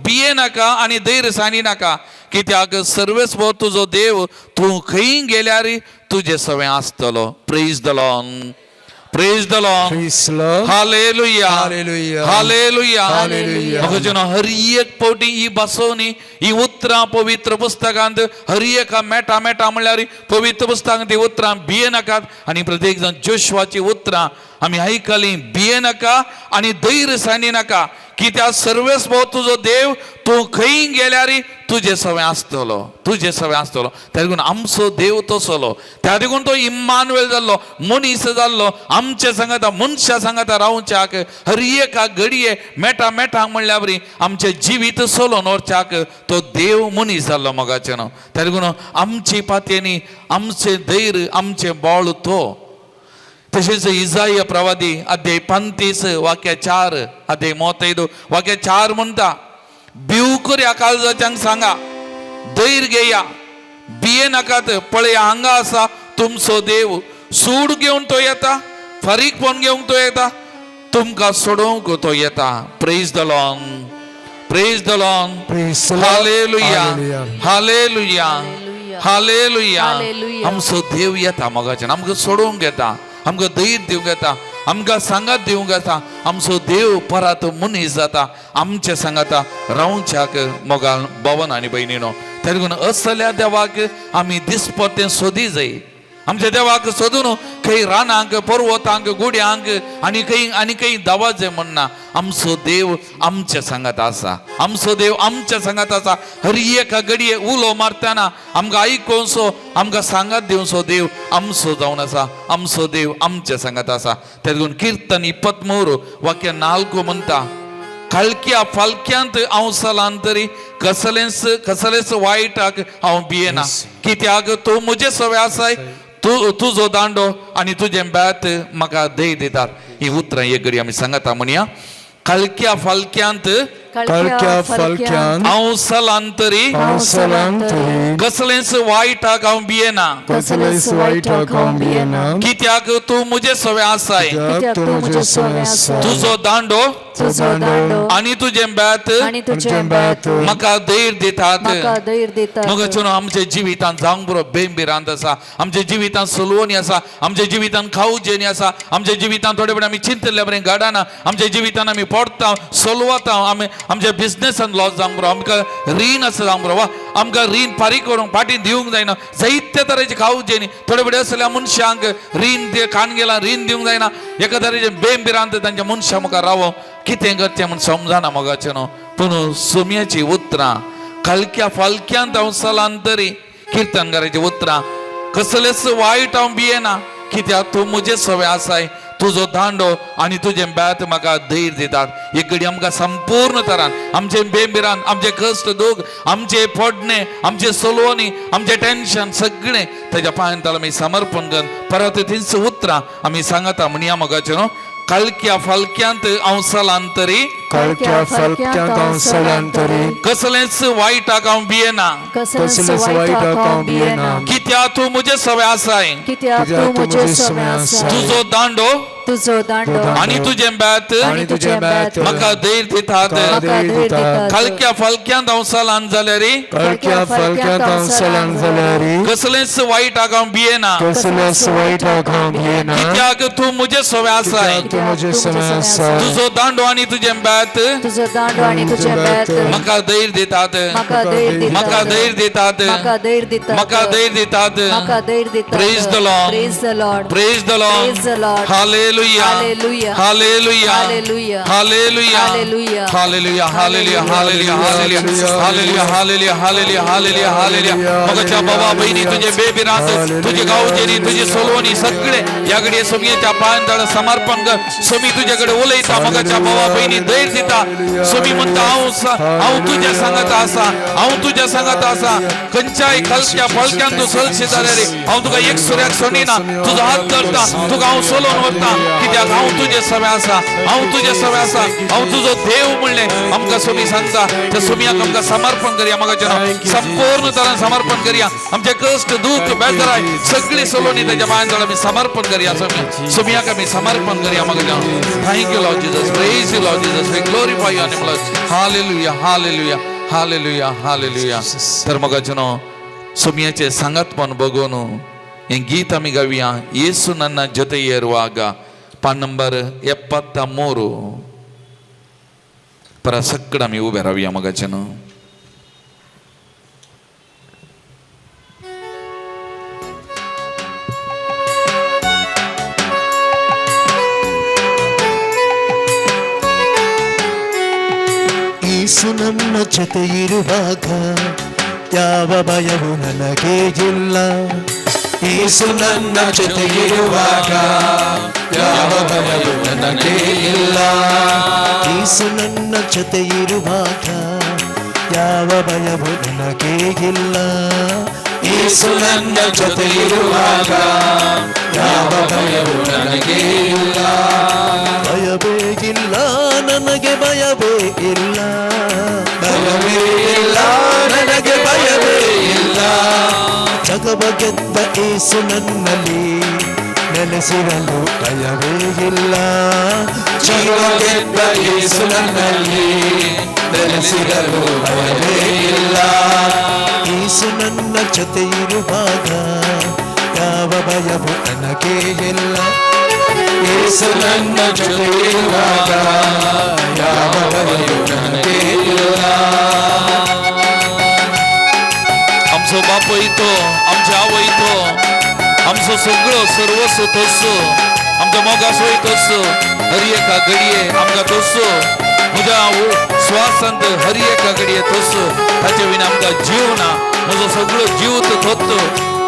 भिये नाका आनी धैर्य सानी नाका कित्याक सर्वेस्व तुजो देव तूं खंय गेल्यार तुजे सवें आसतलो praise the Lord Praise the Lord. Hallelujah. Hallelujah. Hallelujah. हर एक पोटी ही बसवणी ही उतरां पवित्र पुस्तकांत हर एका मेटा म्हणल्यार पवित्र पुस्तकांत ती उतरां भिये नाकात आनी प्रत्येक जण जोशुआची उतरां आमी आयकली भिये नाका आनी धैर्य सानी नाका कित्याक सर्वेस्व तुजो देव तूं खंय गेल्यार तुजे सवें आसतलो तुजे सवें आसतलो त्या देखून आमचो देव तसलो त्या देखून तो इम्मानुएल जाल्लो मनीस जाल्लो आमचे सांगता मनशा सांगता रावच्याक हर एका घडये मेटा म्हणल्यार आमचे जिवीत सोलोन व्हरच्याक तो देव मनीस जाल्लो मोगाचे न्हू त्या देखून आमची पातयेनी आमचे धैर्य आमचे बळ तो तसेच इसाई प्रवादी अध्याय 35 वाक्य 4 अध्याय 35 वाक्य 4 म्हणता बिवकर या काळजाच्यांक सांगा धैर्य घेया बिये नाकात पळे हांगा असा तुमचो देव सूड घेऊन तो येता फरीक पण घेऊन तो येता तुमका सोडवूंक तो येता. Praise the Lord, praise the Lord, Praise the Lord. Hallelujah, Hallelujah. Hallelujah, hallelujah. Hallelujah. आमचो देव येता मगाच्यान आमकां सोडवूंक येता, आमकां धैर्य दिवंक येता, आमकां सांगात दिवंक येता. आमचो देव परत मनीस जाता आमच्या सांगाता रावच्याक मोगाल भवन आनी भयणीनो. त्या देखून असल्या देवाक आमी दिसपट्टें सोदी जाय. आमच्या देवाक सोदून खंय रानांक पर्वतांक गुड्यांक आनी खंय दावाजे म्हणना. आमचो देव आमच्या सांगात आसा, आमचो देव आमच्या सांगात आसा. हर एका घडये उलो मारतना आमकां आयकोसो आमकां सांगात दिवचो देव आमचो जावन आसा. आमचो देव आमच्या सांगात आसा. त्या देखून कीर्तन 23 वाक्य 4 म्हणटा कळक्या फालक्यांत हांव सलांतरी कसलेच वायटाक हांव भियेना कित्याक तूं म्हजे सवे आसाय तुजो दांडो आनी तुझे बेत म्हाका धैर्य दितात. ही उतरां एक घडी आमी सांगता म्हणया कळक्या फालक्यांत कळक्या फालक्यान हांव सलांतरी कसलेच वायटाक हांव भियेना कसलेच वायटाक हांव भियेना कित्याक तूं म्हजे सवे आसाय कित्याक तूं म्हजे सवे आसा. तुजो दांडो तुझो दांडो आनी तुझे बेत आणि तुझे बेत म्हाका धैर्य दितात. म्हाका धैर्य दितात. मग आमच्या जिवितान जावंक बरो बेंबिरांत आसा, आमच्या जिवितान सलवणी आसा, आमच्या जिवितान खावजेनी आसा, आमच्या जिवितान थोडे बरें आमी चिंतले बरें घडना, आमच्या जिवितान आमी पडटा सलवता, आमी आमच्या बिझनेसान लॉस जावंक बरो, आमकां रीण आसा जावंक बरो वा आमकां रीण फारीक करूंक फाटीं दिवंक जायना. जायते तरेचे खावजेनी थोडे बरें असल्या मनशांक रीण कान गेला रीण दिवंक जायना. एका तरेचे बेंबिरांत तांच्या मनशा मुखार रावो कितें करचें म्हण समजना मोगाचें न्हू. पूण सुमयाची उतरां कळक्या फालक्यांत हांव सलांतरी कीर्तनकाराची उतरां कसलेच वायट हांव भियेना कित्याक तूं म्हजे सवे आसाय तुजो दांडो आनी तुजें बेत म्हाका धैर्य दितात. एक घडी आमकां संपूर्ण तरान आमचे बेंबिरान आमचे कश्ट दूख आमचे पडणे आमचे सलवणी आमचे टेन्शन सगळें ताच्या पांयान आमी समर्पण करून परत तीच उतरां आमी सांगता म्हणया मोगाचें न्हू. कळक्या फालक्यांत हांव सलांतरी कळक्या फालक्यांत हांव सलांतरी कसलेच वायटाक हांव भियेना कसलेच वायटाक हांव भियेना कित्याक तूं म्हजे सवे आसाय कित्याक तूं म्हजे सवे आसाय. तुजो दांडो तुझो दांडो आनी तुजें बेत आनी तुजें बेत म्हाका धैर्य दितात. म्हाका धैर्य दितात. कळक्या फालक्यांत हांव सलांत जाल्यार कळक्या फालक्यांत हांव सलांत जाल्यार कसलेच वायटाक हांव भियेना कसलेच वायटाक हांव भियेना कित्याक तूं म्हजे सवे आसाय. तूं म्हजे सवे आसा. तुजो दांडो आनी तुजें बेत तुझो दांडो आणि तुझे बेत म्हाका धैर्य दितात. म्हाका धैर्य दितात. म्हाका धैर्य दितात. म्हाका धैर्य दितात. म्हाका धैर्य दितात. म्हाका धैर्य दितात. Praise the Lord. Praise the Lord. Praise the Lord. Praise the Lord. Hallelujah. Hallelujah. Hallelujah. Hallelujah. Hallelujah. Hallelujah. Hallelujah. Hallelujah. Hallelujah. Hallelujah. Hallelujah. Hallelujah. Hallelujah. Hallelujah. मगाच्या बाबा बहिणी तुझे बेबिरांत तुझे गावचेनी तुझे सोलवणी सगळे या घडये सोमयेच्या पांयां समर्पण कर. सोमी तुझ्याकडे उलयता मगाच्या बाबा बहिणी धैर्य दिता. सोमी म्हणता हांव तुझ्या सांगत आसा हांव तुझ्या सांगत आसा खंयच्याय कळक्या फालक्यान तूं चलशी जाल्यार हांव तुका एक सुऱ्याक सोडिना. तुजो हात धरता तुका हांव सोलोवन व्हरता कित्याक हांव तुजे सवे आसा हांव तुजे सवे आसा हांव तुजो देव म्हणलें आमकां सोमी सांगता. त्या सोमयाक आमकां समर्पण करया मगाचें संपूर्ण तरान समर्पण करया. आमचे कश्ट दूख बेजाराय सगळी सोलोनी ताच्या पांयां आमी समर्पण करया. सोमयाक आमी समर्पण करया मगाचें. Thank you Lord Jesus. Praise you Lord Jesus. We glorify your name Lord. Hallelujah hallelujah hallelujah hallelujah. तर मगाचें सोमयाचे सांगतपण बघून हें गीत आमी गावया. येसु ನನ್ನ ಜೊತೆ ಇರುವಾಗ पान नंबर 73 पर सकड आम्ही उभे राहूया मगाच्यान. ಯೇಸು ನನ್ನ ಜೊತೆ ಇರುವಾಗ ಯಾವ ಭಯವೂ ನನಗೆ ಇಲ್ಲ. ಯೇಸು ನನ್ನ ಜೊತೆ ಇರುವಾಗ ಯಾವ ಭಯವೂ ನನಗೆ ಇಲ್ಲ. ಯೇಸು ನನ್ನ ಜೊತೆ ಇರುವಾಗ ಯಾವ ಭಯವೂ ನನಗೆ ಇಲ್ಲ. ಯೇಸು ನನ್ನ ಜೊತೆ ಇರುವಾಗ ಯಾವ ಭಯವು ನನಗೆ ಇಲ್ಲ. ಭಯವೇ ಇಲ್ಲ ನನಗೆ ಭಯವೇ ಇಲ್ಲ, ಭಯವೇ ಇಲ್ಲ ನನಗೆ ಭಯವೇ ಇಲ್ಲ. ಜಗವ ಗೆದ್ದ ಯೇಸು ನನ್ನಲ್ಲಿ ನೆಲೆಸಿರಲು ಭಯವೇ ಇಲ್ಲ. ಜೀವ ಗೆದ್ದ ಯೇಸು ನನ್ನಲ್ಲಿ ನೆಲೆಸಿರಲು ಭಯವೇ ಇಲ್ಲ. ಯೇಸು ನನ್ನ ಜೊತೆ ಇರುವಾಗ ಯಾವ ಭಯವು ನನಗೆ ಇಲ್ಲ. ಯೇಸು ನನ್ನ ಜೊತೆ ಇರುವಾಗ ಯಾವ ಭಯವು ನನಗೆ ಇಲ್ಲ. आमचो बाप वयतो, आमचे आवय वयतो, आमचो सगळो सर्वस्व तोच, आमच्या मोगास वयतोच, हरी एका घडये आमकां तोच, म्हज्या श्वासांत हरी एका घडये तोच, ताचे विना आमकां जीव ना. म्हजो सगळो जीव तोच.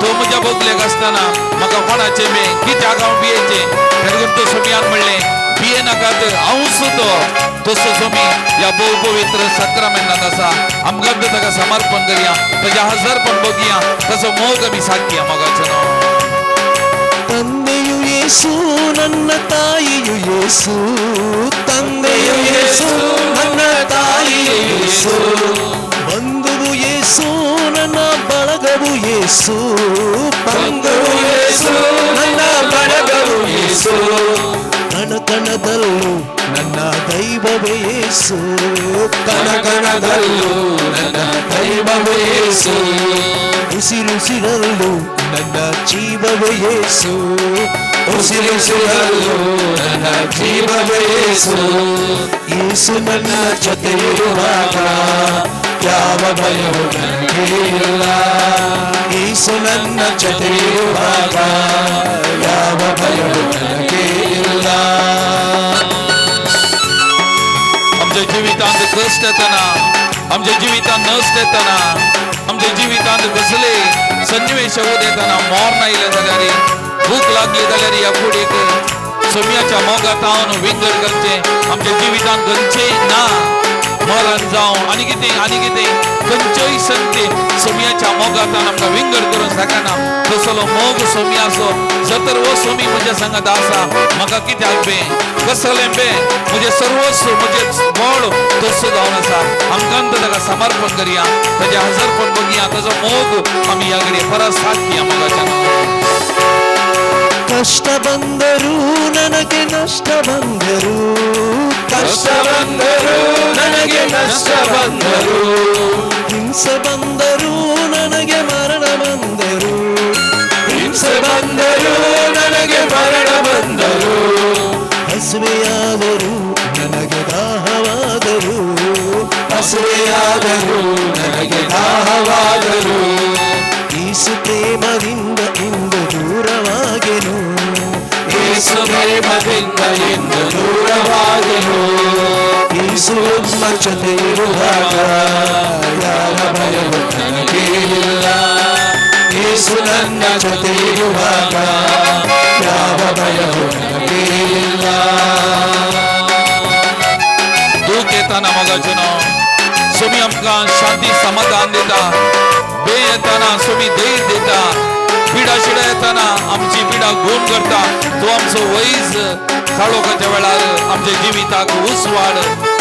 तो म्हज्या बोगलेक आसतना म्हाका कोणाचे मे कित्याक हांव भियेचें, तेन्ना तो सोम्यान म्हणलें भिये नाकात, हांवूच तो. तसो सोमी ह्या बहु पवित्र सक्रामेंटांत आसा. आमकां ताका समर्पण करया, ताच्या हजरपण बघुया, तसो मोग आमी साखया मोगाचो नांव. ತಂದೆಯು ಯೇಸು ನನ್ನ ತಾಯಿಯು ಯೇಸು, ತಂದೆಯು ಯೇಸು ನನ್ನ ತಾಯಿಯು ಯೇಸು, ಬಂಧುವು ಯೇಸು ನನ್ನ ಬಳಗವು ಯೇಸು, ಬಂಧುವು ಯೇಸು ನನ್ನ ಬಳಗವು ಯೇಸು, ಕಣಕಣದಲ್ಲೂ ನನ್ನ ದೈವವೇ ಯೇಸು, ಕಣಕಣದಲ್ಲೂ ನನ್ನ ದೈವವೇ ಯೇಸು, ಉಸಿರುಸಿರಲ್ಲೂ ನನ್ನ ಜೀವವೇ ಯೇಸು, ಉಸಿರುಸಿರಲ್ಲೂ ನನ್ನ ಜೀವವೇ ಯೇಸು. ಯೇಸು ನನ್ನ ಜೊತೆ ಇರುವಾಗ ಯಾವ ಭಯವು ನನಗೆ ಇಲ್ಲ. ಯೇಸು ನನ್ನ ಜೊತೆ ಇರುವಾಗ ಯಾವ ಭಯವು ನನಗೆ ಇಲ್ಲ. आमच्या जिवितांत कष्ट येतना, आमच्या जिवितांत नष्ट येतना, आमच्या जिवितांत कसले सन्निवेश होत येतना, मोर आयले जाल्यार, भूक लागली जाल्यार ह्या फुडेक सोम्याच्या मोगात हांव विंगड करचें, आमच्या जिवितांत खंयचेय ना मरण जावं आनी कितें खंयच्योय संती सोम्याच्या मोगातान आमकां विंगड करूं शकना. तसलो मोग सोम्याचो जर तर वो सोमी म्हज्या सांगात आसा, म्हाका कित्याक बे कसलें बे म्हजें सर्वस्व म्हजें बळ तसो जावन आसा. आमकां ताका समर्पण करया, ताचें हजरपण बघया, ताचो मोग आमी ह्या घडये परत साखया मोगाच्या नांवान. ಕಷ್ಟ ಬಂದರು ನನಗೆ ನಷ್ಟ ಬಂದರು, ಕಷ್ಟ ಬಂದರು ನನಗೆ ನಷ್ಟ ಬಂದರು, ಹಿಂಸೆ ಬಂದರು ನನಗೆ ಮರಣ ಬಂದರು, ಹಿಂಸೆ ಬಂದರು ನನಗೆ ಮರಣ ಬಂದರು, ಹಸುವೆಯಾದರು ನನಗೆ ದಾಹವಾದರು, ಹಸುವೆಯಾದರು ನನಗೆ ದಾಹವಾದರು, ಯೇಸು ಪ್ರೇಮದಿಂದ ಇಂದು ದೂರವಾಗೆನು, ಯೇಸು ಪ್ರೇಮದಿಂದ ಇಂದು ದೂರವಾಗೆನು. ಯೇಸು ನಮ್ಮ ಜೊತೆ ಇರುವಾಗ ಯಾವ ಭಯವು ನನಗೆ ಇಲ್ಲ. ಯೇಸು ನನ್ನ ಜೊತೆ ಇರುವಾಗ ಯಾವ ಭಯವು ನನಗೆ ಇಲ್ಲ. दूख येताना मोगाचें नांव, सोमी आमकां शांती समाधान दिता, बे येताना सोमी धैर्य दिता, पिडा शिडा येताना आमची पिडा गुण करता. तो आमचो वैज काळोखाच्या वेळार आमच्या जिविताक उसवाड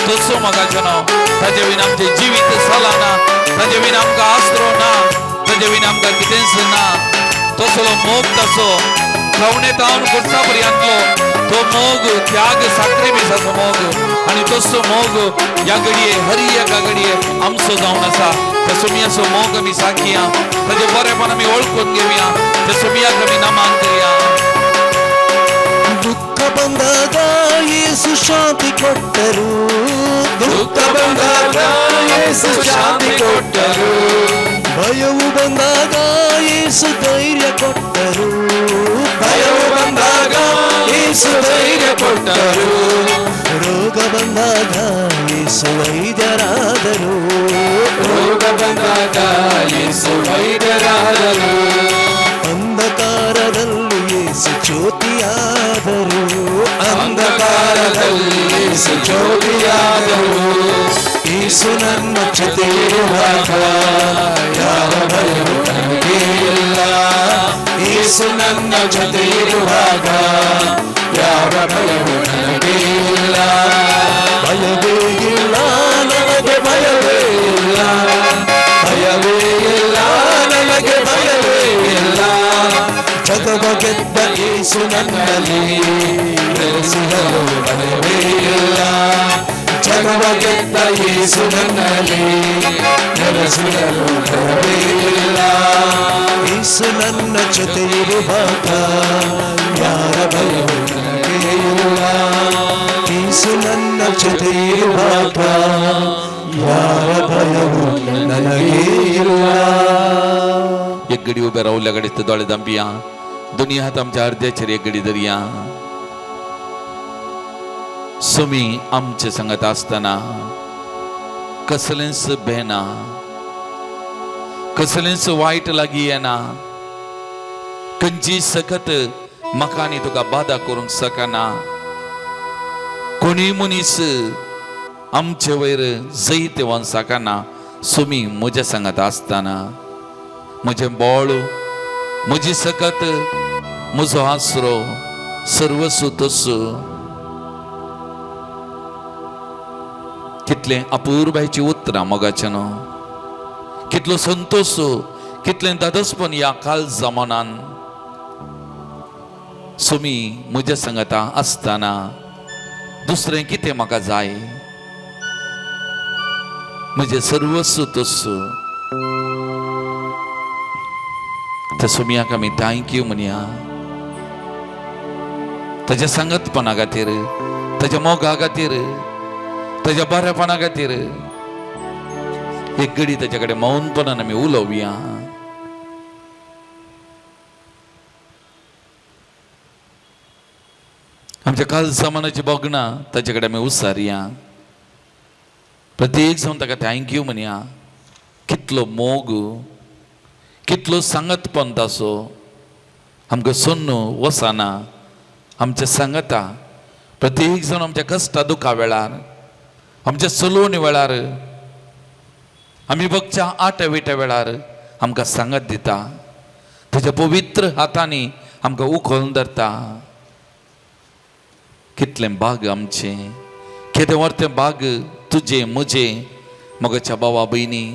तसो मोगाचें नांव. ताचे विना आमचें जिवीत चलना, ताचे विना आमकां आसरो ना, ताचे विना आमकां कितेंच ना. तसलो मोग तसो खवणेतावन कुर्सा पर्यंतलो तो मोग त्याग साखरे मिसाचो मोग आनी तसो मोग ह्या घडये हरी एका घडये आमचो जावन आसा. त्या सोमयाचो मोग आमी साखया, ताचे बरेपण आमी वळखून घेवया, त्या सोमयाक आमी नामान करया. ದುಃಖ ಬಂದಾಗ ಯೇಸು ಶಾಂತಿ ಕೊಟ್ಟರು, ದುಃಖ ಬಂದಾಗ ಯೇಸು ಶಾಂತಿ ಕೊಟ್ಟರು, ಭಯವು ಬಂದಾಗ ಯೇಸು ಧೈರ್ಯ ಕೊಟ್ಟರು, ಭಯವು ಬಂದಾಗ ಯೇಸು ಧೈರ್ಯ ಕೊಟ್ಟರು, ರೋಗ ಬಂದಾಗ ಯೇಸು ವೈದ್ಯರಾದರು, ರೋಗ ಬಂದಾಗ ಯೇಸು ವೈದ್ಯರಾದರು, ಅಂಧಕಾರದಲ್ಲಿ ಯೇಸು ಜ್ಯೋತಿಯಾದರು, ಅಂಧಕಾರದಲ್ಲಿ ಯೇಸು ಜ್ಯೋತಿಯಾದರು. ಯೇಸು ನನ್ನ ಜೊತೆ ಇರುವಾಗ ಯಾವ ಭಯವು ನನಗೆ ಯೇಸು ನನ್ನ ಜೊತೆ ಇರುವಾಗ ಯಾವ ಭಯವೂ ನನಗೆ ಇಲ್ಲ. ಭಯವೇ ಇಲ್ಲ ನನಗೆ ಭಯವೇ ಇಲ್ಲ, ಭಯವೇ ಇಲ್ಲ ನನಗೆ ಭಯವೇ ಇಲ್ಲ. ಜಗವ ಗೆದ್ದ ಯೇಸು ನನ್ನಲ್ಲಿ ನೆಲೆಸಿರಲು ಭಯವೇ ಇಲ್ಲ. ಜಗವ ಗೆದ್ದ ಯೇಸು ನನ್ನಲ್ಲಿ ನೆಲೆಸಿರಲು ಭಯವೇ ಇಲ್ಲ. ಯೇಸು ನನ್ನ ಜೊತೆ ಇರುವಾಗ ಯಾರ ಭಯವೂ ನನಗೆ ಇಲ್ಲ. ಯೇಸು ನನ್ನ ಜೊತೆ ಇರುವಾಗ ಯಾರ ಭಯವೂ ನನಗೆ ಇಲ್ಲ. एकगडी उभ्या राहुल्या गाडीत दोळे दांबिया दुनिया हात आमच्या अर्ध्याचेर एकगडी धरया. सुमी आमचे सांगत असताना कसलेंच भेना, कसलेंच वाईट लागी येना, खंयची सखत म्हाका आनी तुका बाधा करूंक सकना. कोणी मनीस आमचे वयर जैत येवंक सकना. सुमी म्हज्या सांगत असताना म्हजें बोळ, म्हजी सकत, म्हजो आसरो, सर्वस्व तस्सो. कितलें अपूर्वाची उतरां मोगाचें न्हू. कितलो संतोष, कितलें दादसपण ह्या काल जमानान. सुमी म्हज्या सांगता आसतना दुसरें कितें म्हाका जाय. म्हजें सर्वस्व तस्सो. त्या सुमयाक आमी थँक्यू म्हणया. ताच्या सांगतपणा खातीर, ताच्या मोगा खातीर, ताच्या बरेपणा खातीर एक घडी ताचे कडेन मौनपणान आमी उलोवया. आमच्या काल जमानाची बोगणां ताचे कडेन आमी उसारया. प्रत्येक जावन ताका थँक्यू म्हणया. कितलो मोग, कितलो सांगतपण ताचो आमकां सोन्नू वसाना. आमच्या सांगता प्रत्येक जाण आमच्या कश्टा दुखा वेळार, आमच्या चलोवणी वेळार, आमी बगच्या आट्या विट्या वेळार आमकां सांगत दिता. ताच्या पवित्र हातांनी आमकां उखलून धरता. कितलें भाग आमचें, केदें व्हरतें भाग तुजें म्हजें मोगाच्या भावा भयणी.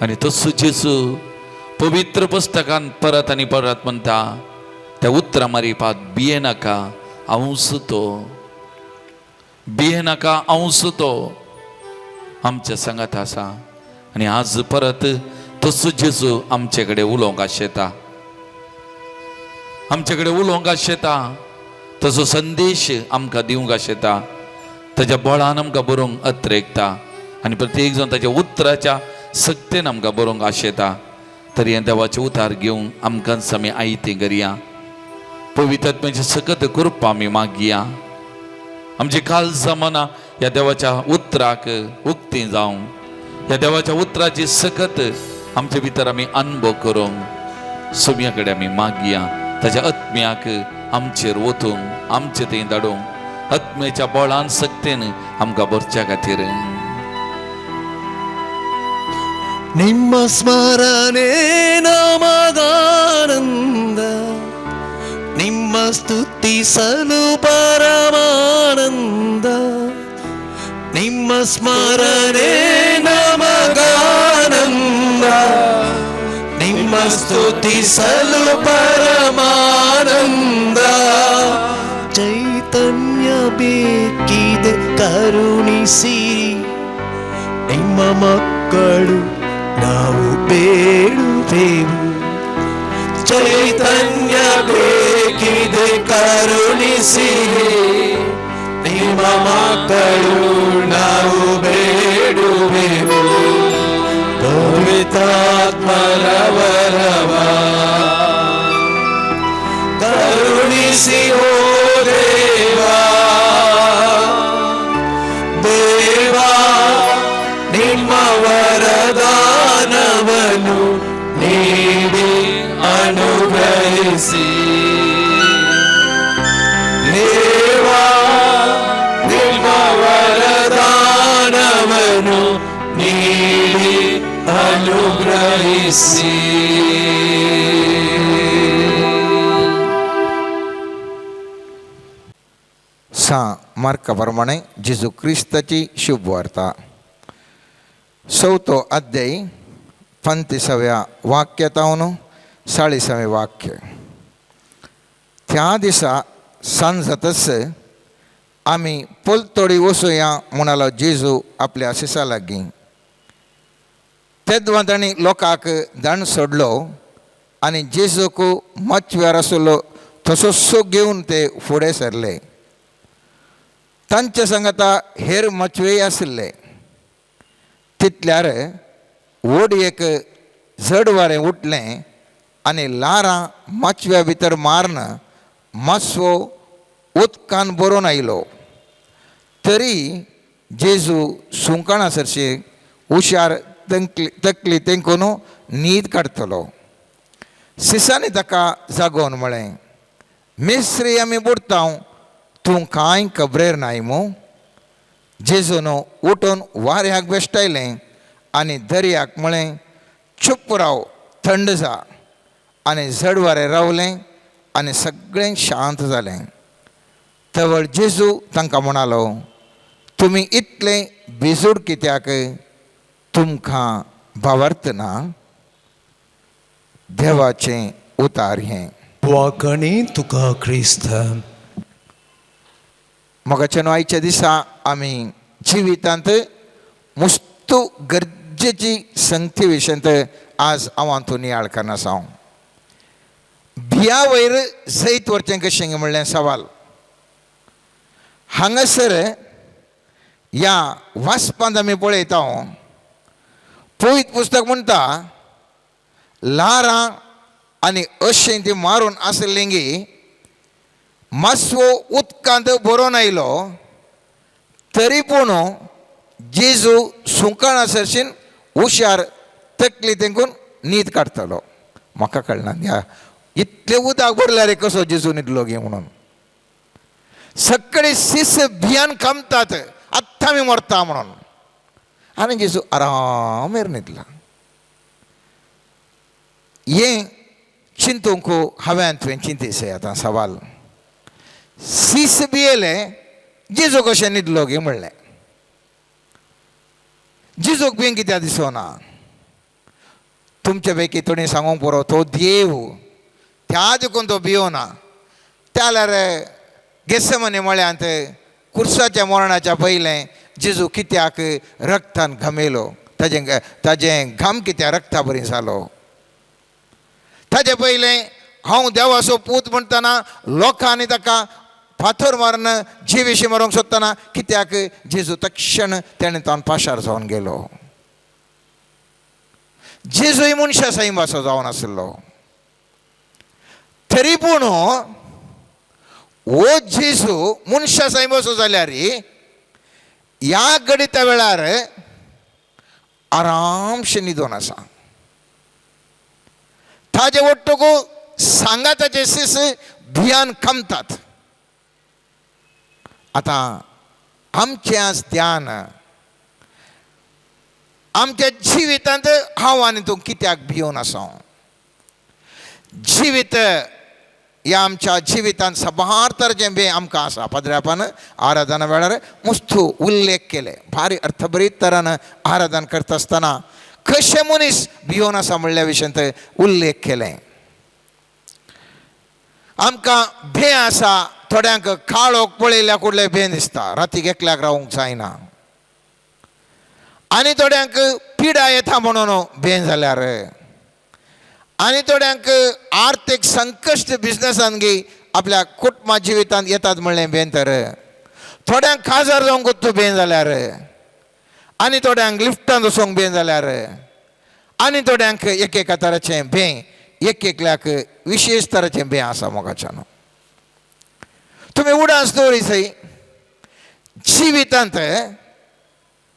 आणि तो जेसू पवित्र पुस्तकान परत आणि परत म्हणता त्या उतरा मारीपात बिये नाका हांव सुतो, बिये नाका हांव सुतो आमच्या सांगात आसा. आणि आज परत तसो जेजू आमचे कडेन उलोवंक आशेता, आमचे कडेन उलोवंक आशेता. तसो संदेश आमकां दिवंक आशेता. ताच्या बळान आमकां बरोवंक अत्रेकता. आनी प्रत्येक जाण ताच्या उतराच्या सक्तेन आमकां बरोवंक आशेता. तरी हें देवाचें उतार घेवंक आमकांच आमी आयतें करया. पवित्र आत्म्याची सकत कृपा आमी मागया. आमची काल जमाना ह्या देवाच्या उतराक उक्ती जावं, ह्या देवाच्या उतराची सकत आमचे भितर आमी अनुभव करूंक सुमया कडेन आमी मागया. ताच्या आत्म्याक आमचेर वतूंक आमचे थंय धाडूंक आत्म्याच्या बळान सक्तेन आमकां भरच्या खातीर. ನಿಮ್ಮ ಸ್ಮರಣೆ ನಮಗಾನಂದ, ನಿಮ್ಮ ಸ್ತುತಿಸಲು ಪರಮಾನಂದ. ನಿಮ್ಮ ಸ್ಮರಣೆ ನಮಗಾನಂದ, ನಿಮ್ಮ ಸ್ತುತಿಸಲು ಪರಮಾನಂದ. ಚೈತನ್ಯ ಬೇಕಿದೆ ಕರುಣಿಸಿರಿ, ನಿಮ್ಮ ಮಕ್ಕಳು ನಾವು ಬೇಡುತ್ತೇವು. ಚೈತನ್ಯ ಬೇಕಿದೆ ಕರುಣಿಸಿರಿ, ನಿಮ್ಮ ಮಕ್ಕಳು ನಾವು ಬೇಡುವೆವು. ಪವಿತ್ರಾತ್ಮರ ವರವ ಕರುಣಿಸಿ ಓ ದೇವಾ, ದೇವಾ ನಿಮ್ಮ ವರದಾನವನ್ನು ನೀಡಿ ಅನುಗ್ರಹಿಸಿ. ದೇವಾ ನಿಮ್ಮ ವರದಾನ ಅನುಗ್ರಹಿಸಿ. मार्काप्रमाणे जेजू ख्रिस्ताची शुभ वार्ता 4 अध्याय 35व्या वाक्यातावन 40वें वाक्य. त्या दिसा सांज जातच आम्ही पोलतोडी वसूया म्हणालो जेजू आपल्या शिसा लागीं. तेदवा तांणी लोकांक दंड सोडलो आनी जेजूक मचव्यार आसलो तसोच घेवन ते फुडें सरले. तांचे सांगता हेर मचवेय आशिल्ले. तितल्यार व्हडयेक जड वारें उठलें आनी लारां मचव्या भितर मारन मस्वो उदकान बरोवन आयलो. तरी जेजू सुंकणा सरशी हुशार तकली तेंकून न्हीद काडटलो. सिसांनी ताका जागोवन म्हळें, मेस्त्री आमी बुडता, तूं कांय खबरेर नाय मू. जेजून उठून वाऱ्याक बेश्टायलें आनी दर्याक म्हळें, चुप राव, थंड जा. आनी जड वारें रावलें आनी सगळें शांत जालें. तवळ जेजू तांकां म्हणालो, तुमी इतले बिजूड कित्याक? तुमकां भावार्थ ना? देवाचें उतार हें. वाकणी तुका क्रिस्त. मोगाचें आयच्या दिसा आमी जिवितांत मस्त गरजेची संगती विशयंत आज हांव तूं नियाळ करना साव. बिया वयर जैत व्हरचें कशें म्हणलें सवाल. हांगासर ह्या वाचपांत आमी पळयता पवित्र पुस्तक म्हणटा लारां आनी अशें ती मारून आसलेंगी मस्वो उदकांत बरोवन आयलो. तरी पूण जेजू सुंकणा सरशीन हुशार तकली तेंकून न्हीद काडटलो. म्हाका कळना ह्या इतलें उदक भरल्यार रे कसो जेजू न्हिदलो गे म्हणून. सगळे सीस भियान कामतात आत्तां आमी मरता म्हणून. आनी जेजू आरामेर न्हिदला. हें चिंतूंक हांवें तुवें चिंतीसय आतां सवाल. सीस भियेले जेजू कशें न्हिदलो गे म्हणलें. जेजूक बीन कित्याक दिसना? तुमचे पैकी थोडी सांगूंक पुरो तो देव त्या देखून तो भियोना. त्याल्यार गेसमने म्हळ्यांत कुर्साच्या मरणाच्या पयलें जेजू कित्याक रक्तान घामेलो? ताजें घाम कित्याक रक्ता बरी जालो? ताजे पयलें हांव देवाचो पूत म्हणटना लोकांनी ताका फातर मारून जिवेशी मारूंक सोदतना कित्याक जेजू तक्षण तेणें तावन पाशार जावन गेलो. जेजूय मनशा साईं भासो जावन आसलो. तरी पूण हो जेजू मनशा साईं भासो जाल्यार ह्या गडिता वेळार आरामशे न्हिदोन आसा. ताजे वट्टूक सांगाताचे सीस भियान खमतात. आतां आमचें आज ध्यान आमच्या जिवितांत हांव आनी तूं कित्याक भियोन आसा? जिवीत ह्या आमच्या जिवितांत सबार तरेचें बे आमकां आसा. पदऱ्यापान आराधना वेळार मस्त उल्लेख केले. भारी अर्थभरीत तरान आराधना करता आसतना कशे मनीस भियोन आसा म्हणल्या विशयंत उल्लेख केले. आमकां भे आसा. थोड्यांक काळोख पळयल्या कुडले भे दिसता, रातीक एकल्याक रावूंक जायना. आनी थोड्यांक पिडा येता म्हणून भेन जाल्यार. आनी थोड्यांक आर्थीक संकश्ट बिझनसान गी आपल्या कुटुंबा जिवितांत येतात म्हणलें भेन. तर थोड्यांक काजार जावंक तूं भेन जाल्यार. आनी थोड्यांक लिफ्टांत वचोंक भेन जाल्यार. आनी थोड्यांक एक एका तराचें भे, एक एकल्याक विशेश तराचें भे आसा. मोगाच्यान तुमी उडास दवरिसय. जिवितांत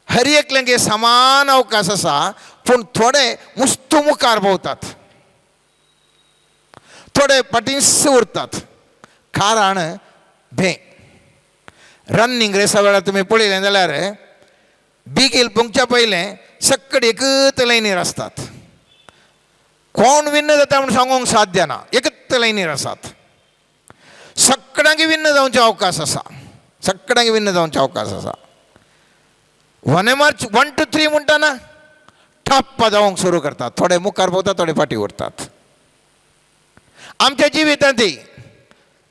हर एकल्यांगे समान अवकाश आसा. पूण थोडे मुस्त मुखार भोंवतात, थोडे फाटींस उरतात. कारण भे. रनिंग रेसा वेळार तुमी पळयलें जाल्यार बिगील पुंगच्या पयलें सक्कड एकच लाईनीर असतात. कोण विन्न जाता म्हणून सांगूंक साध्य ना. एकच लाईनीर आसात. सक्कडांगी विन्न जावचे अवकाश असा. सक्कडांगी विन्न जावचे अवकाश असा. 1 मार्च 1 to 3 म्हणटाना ठप्प जावंक सुरू करतात. थोडे मुखार पोवतात, थोडे फाटी उरतात. आमच्या जिवितांत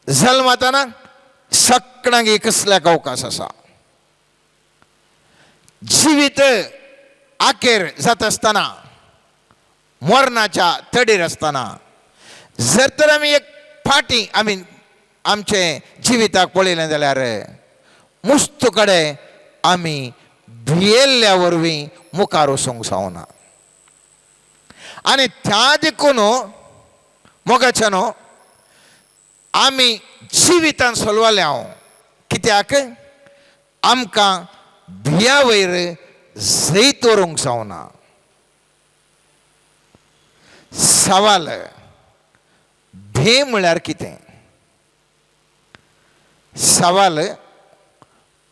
जल्मातना सक्कडांगी कसल्याक अवकाश असा. जिवीत आखेर जात असताना, मरणाच्या तडीर असताना जर तर आमी एक फाटी आमी आमचे जिविताक पळयलें जाल्यार मुस्त कडेन आमी भियेल्ल्या वरवीं मुखार वचूंक जावना. आनी त्या देखून मोगाच्यान आमी जिवितान सोलवाले हांव. कित्याक आमकां भिया वयर जैत व्हरूंक जावना. सवाल भे म्हळ्यार कितें? सवाल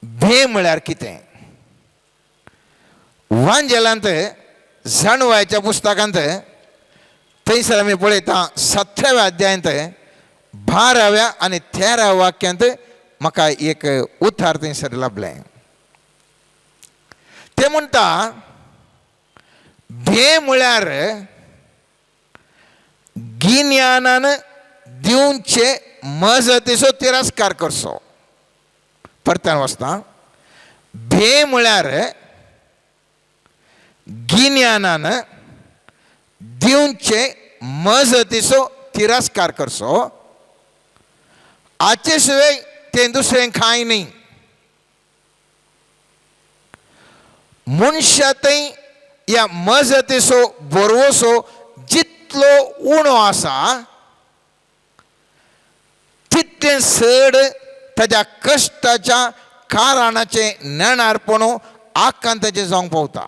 भे म्हळ्यार कितें? वांजेलांत जाणवायच्या पुस्तकांत थंयसर आमी पळयता 17व्या अध्यायांत 12व्या आनी 13व्या वाक्यांत म्हाका एक उतार थंयसर लाभलें. ते म्हणटा भे म्हळ्यार गिन्यानान दिवचे मजतीचो तिरस्कार करचो. परत्यान वाचता. भे म्हळ्यार गिन्यानान दिवचे मजतीचो तिरस्कार करचो. हाचे शिवाय तें दुसरें कांय न्ही. मनशांतय ह्या मजतीचो बरवसो जितलो उणो आसा तितलें चड ताच्या कश्टाच्या कारणाचें नेणारपणू आकांताचें जावंक पावता.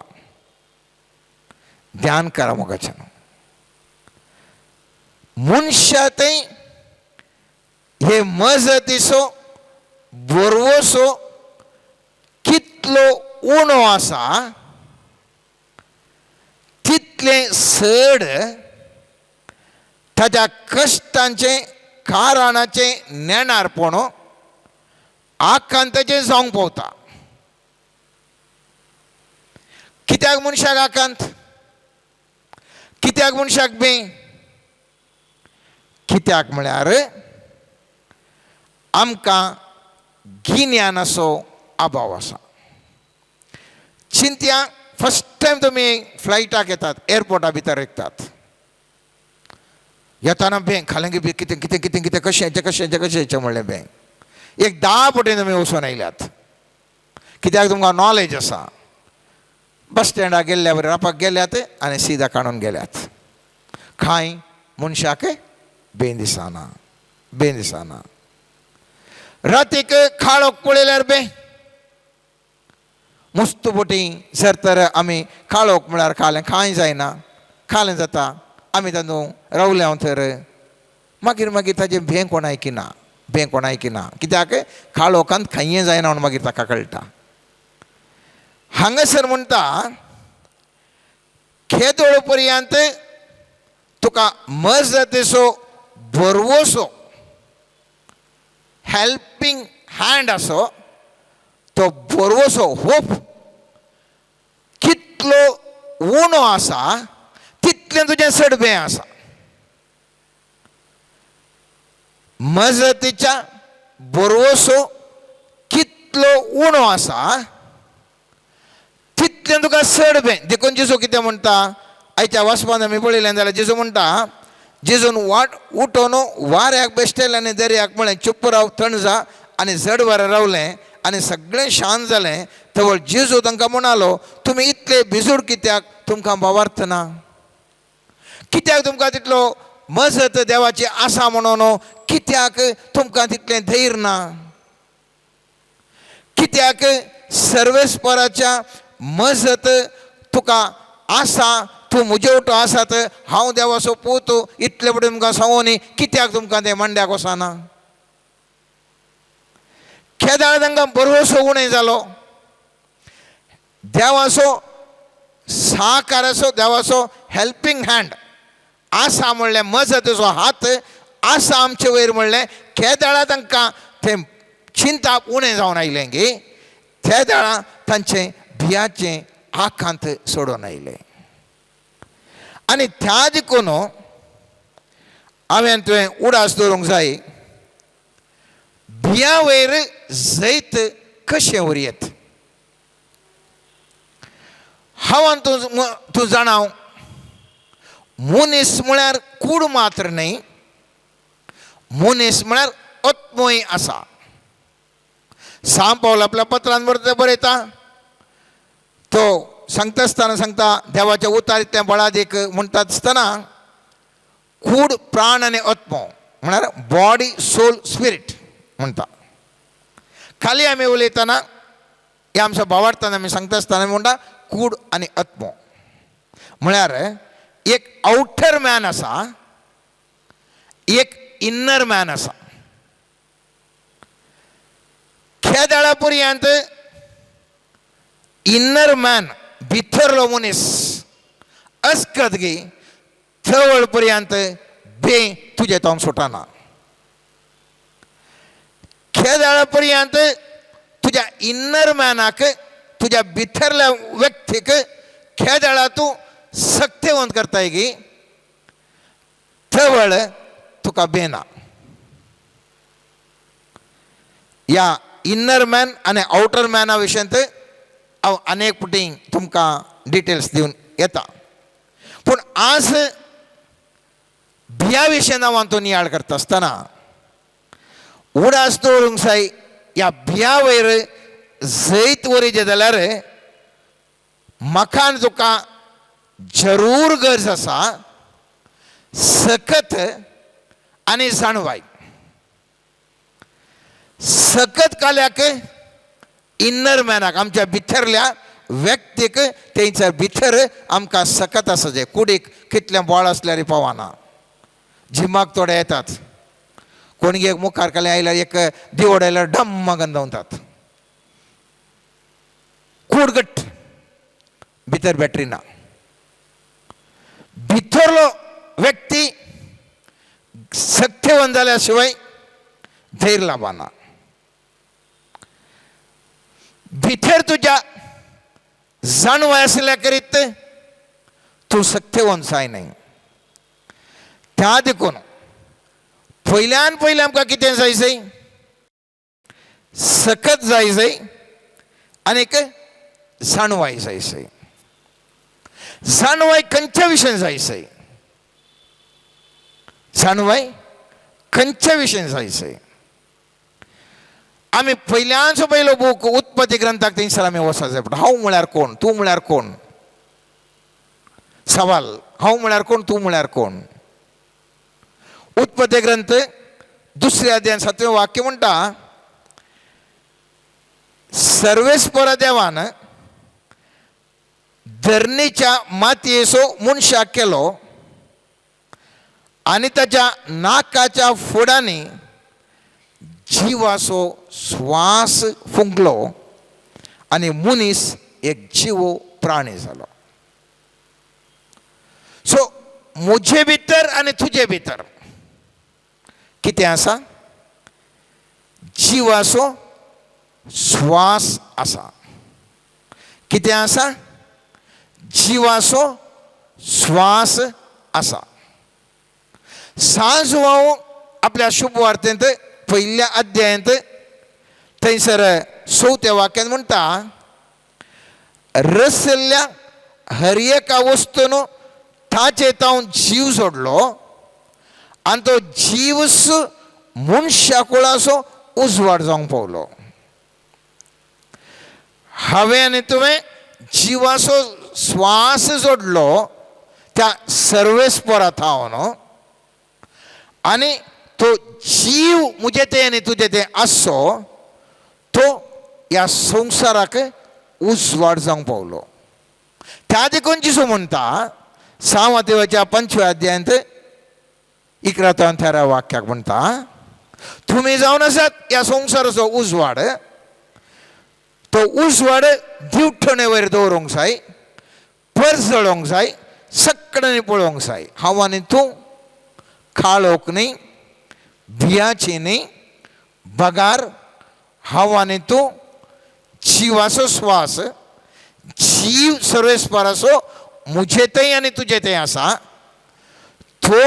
ध्यान करा मोगाच्यान. मनशांतय हे मजतीचो बरवसो कितलो उणो आसा तितलें चड ताच्या कश्टांचें कारणाचें नेणारपणू आकांताचें जावंक पावता. कित्याक मनशाक आकांत? कित्याक मनशाक भे? कित्याक म्हळ्यार आमकां गिन्यानाचो अभाव आसा. चिंत्या फर्स्ट टायम तुमी फ्लायटाक येतात, एअरपोर्टा भितर येतात. येताना बँक खालंगी बी कितें कितें कितें कितें कशेंचें कशेंचें कशेंचें म्हणलें बँक. एक 10 पटी तुमी वचून आयल्यात. कित्याक तुमकां नॉलेज आसा. बस स्टँडाक गेल्ल्या बरें रावपाक गेल्यात आनी सीदा काडून गेल्यात. कांय मनशाक बेन दिसना. बेन दिसना. रातीक खाळोक पळयल्यार बे मस्त बोटी जर तर आमी खाळोक म्हळ्यार खालें कांय जायना. खालें जाता आमी तातूंत रावले हांव थंय. मागीर मागीर ताजें भें कोण आयकिना. भें कोण आयकिना. कित्याक खाळोकांत खंय जायना म्हणून मागीर ताका कळटा. हांगासर म्हणटा खेदोळ पर्यंत तुका मजतीचो बरवसो हेल्पिंग हँड असो तो बरवसो होप कितलो उणो आसा तितलें तुजें चड भें आसा. मजतीच्या बरवसो कितलो उणो आसा तितलें तुका चड भें. देखून जेजू कितें म्हणटा आयच्या वाचपान आमी पळयलें जाल्यार जेजू म्हणटा जेजून उठोन वाऱ्याक बेश्टेलें आनी दर्याक म्हळें चुप्प राव थंड जा आनी जड वारें रावलें आनी सगळें शांत जालें. थंय जेजू तांकां म्हणालो तुमी इतले भिजूड कित्याक? तुमकां भावार्थ ना. कित्याक तुमकां तितलो मजत देवाची आसा म्हणून कित्याक तुमकां तितलें धैर्य ना? कित्याक सर्वेस्पराच्या मजत तुका आसा तूं मुजेवटो आसात हांव देवाचो पूत इतले बरें तुमकां सांगोनी कित्याक तुमकां तें मांड्याक वचना? केदार तांकां बरवसो उणें जालो. देवाचो सहकार असो देवाचो हेल्पिंग हँड आसा म्हणलें मजतीचो हात आसा आमचे वयर म्हणलें केदाळा तांकां ते चिंता उणें जावन आयलें गे त्या दाळा तांचें भियाचें आखांत सोडून आयलें आनी त्या देखून हांवें तुवें उडास दवरूंक जाय भिया वयर जैत कशें उरयत हांव तूं जाणाव मनीस म्हळ्यार कूड मात्र न्ही मनीस म्हळ्यार आत्मोय आसा सांग पावल आपल्या पत्रांत बरयता तो सांगता आसतना सांगता देवाच्या उतारितल्या बळादेक म्हणटा आसतना कूड प्राण आनी आत्मो म्हळ्यार बॉडी सोल स्पिरीट म्हणटा खाली आमी उलयतना हे आमच्या भावार्थान आमी सांगता आसतना म्हणटा कूड आनी आत्मो म्हळ्यार एक आउटर मॅन आसा एक इन्नर मॅन आसा केदाळा पर्यंत इन्नर मॅन भितरलो मनीस अस्कत गे थवळ पर्यंत बे तुजे तो सुटना केदाळा पर्यंत तुज्या इन्नर मॅनाक तुज्या भितरल्या व्यक्तीक केदाळा तूं सक्तीवंत करताय गे थवळ तुका बेना या इन्नर मॅन आनी आउटर मॅना विशयंत हांव अनेक फावटी तुमकां डिटेल्स दिवन येता पूण आज भिया विशयन हांव तो नियाळ करता आसतना उडास दवरूंक जाय ह्या भिया वयर जैत वरयचें जाल्यार म्हाका आनी तुका जरूर गरज आसा सकत आनी जाणवाय सकत काल्याक इन्नर मॅनाक आमच्या भितरल्या व्यक्तीक तेंच्या भितर आमकां सकत आसा जे कुडीक कितलें बळ आसल्यार पावना जिमाक थोडे येतात कोणगे एक मुखार काले आयल्यार एक दिवड आयल्यार डम्म गंदवतात कूडगट भितर बॅटरी ना भितरलो व्यक्ती सक्तीवंत जाल्या शिवाय धैर्य लाभना भितर तुज्या जाणवाय आसल्या करीत तूं सक्तीवंत जाय न्हय त्या देखून पयल्यान पयलें आमकां कितें जाय जाय सकत जाय जाय आनीक जाणवाय जाय जाय जाणवाय खंयच्या विशयन जाय जाय जाणवाय खंयच्या विशयन जाय जाय आमी पयल्याचो पयलो बूक उत्पत्ती ग्रंथाक थंयसर आमी वचूंक जाय पडटा हांव म्हळ्यार कोण तूं म्हळ्यार कोण सवाल हांव म्हळ्यार कोण तूं म्हळ्यार कोण उत्पत्ती ग्रंथ 2 अध्याय 7वें वाक्य म्हणटा सर्वेस्परा देवान धरणीच्या मातयेचो मनशाक केलो आनी ताच्या नाकाच्या फुडांनी जिवाचो श्वास फुंकलो आनी मनीस एक जीव प्राणी जालो सो म्हजे भितर आनी तुजे भितर कितें आसा जिवाचो श्वास आसा कितें आसा जिवाचो श्वास आसा सांज हांव आपल्या शुभ वार्तेंत पयल्या अध्यायांत थंयसर 4थ्या वाक्यान म्हणटा रसल्या हर एका वस्तून ताचे तावन जीव सोडलो आनी तो जीवस मनशा कुळाचो उजवाड जावंक पावलो हांवें आनी तुवें जिवाचो श्वास जोडलो त्या सर्वेस्परांत हांव आनी तो जीव मुजे ते आनी तुजे ते आसो तो ह्या संवसाराक उजवाड जावंक पावलो त्या देखून जिसू म्हणटा 6व्या देवाच्या 5व्या अध्यायांत 11 आनी 13 वाक्याक म्हणटा तुमी जावन आसात ह्या संवसाराचो उजवाड तो उजवाड दिवठणे वयर दवरूंक जाय पर जळोंक जाय सक्कडांनी पळोवंक जाय हांव आनी तूं खाळोक न्ही भियाची न्ही बगार हांव आनी तूं जिवाचो स्वास जीव सर्वेस्पराचो मुजेतय आनी तुजेतय आसा तो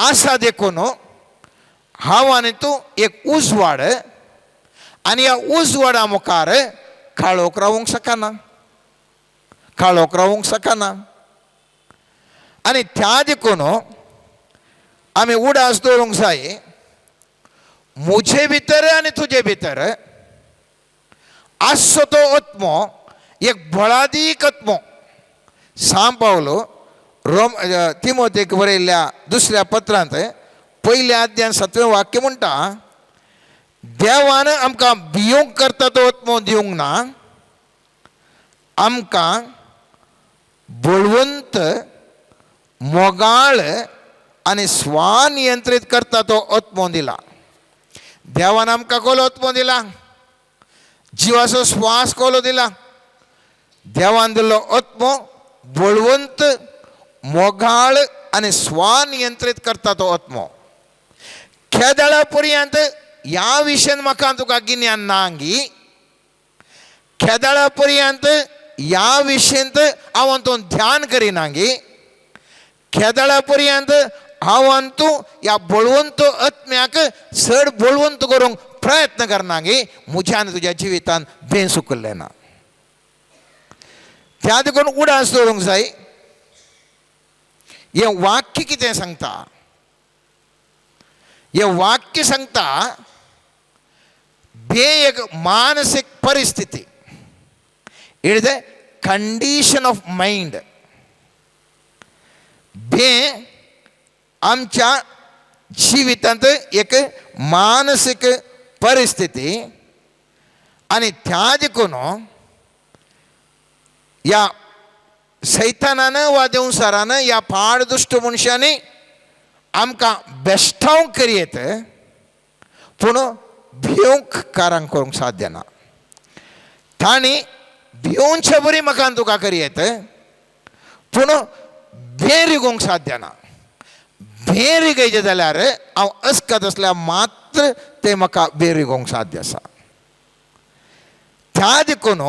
आसा देखून हांव आनी तूं एक उजवाड आनी ह्या उजवाडा मुखार काळोख रावूंक शकना काळोख रावूंक शकना आनी त्या देखून आमी उडास दवरूंक जाय मुजे भितर आनी तुजे भितर आसचो तो आत्मो एक बळादीक आत्मो सांब पावलो तिमोथेक बरयल्ल्या दुसऱ्या पत्रांत पयल्या अध्यायान 7वें वाक्य म्हणटा देवान आमकां भिवूंक करता तो आत्मो दिवंक ना आमकां बळवंत मोगाळ आनी स्वानियंत्रीत करता तो आत्मो दिला देवान आमकां कोलो आत्मो दिला जिवाचो स्वास कोलो दिला देवान दिल्लो आत्मो बळवंत मोगाळ आनी स्वानियंत्रीत करता तो आत्मो खेदाळा पर्यंत ह्या विशयान म्हाका तुका गिन्यान ना हांगी खेदाळा पर्यंत ह्या विशयांत हांव तो ध्यान करिना गी खेदाळा पर्यंत हांव तूं ह्या बळवंत आत्म्याक चड बळवंत करूंक प्रयत्न करना गी म्हज्यान तुज्या जिवितान भें सुकल्लें ना त्या देखून उडास दवरूंक जाय हें वाक्य कितें सांगता हें वाक्य सांगता भें एक मानसीक परिस्थिती it is a condition of mind भें आमच्या जिवितांत एक मानसीक परिस्थिती आनी त्या देखून ह्या सैतानान वा देवसारान ह्या पाडदुश्ट मनशांनी आमकां बेश्टावंक करीत पूण भिवंक कारांक करूंक साध्य ना तांणी भिवूंचे बरी म्हाका तुका करीत पूण भें रिगोवंक साध्य ना भें रिगयचें जाल्यार हांव अस्कत असल्यार मात्र तें म्हाका भें रिगोवंक साध्य आसा त्या देखून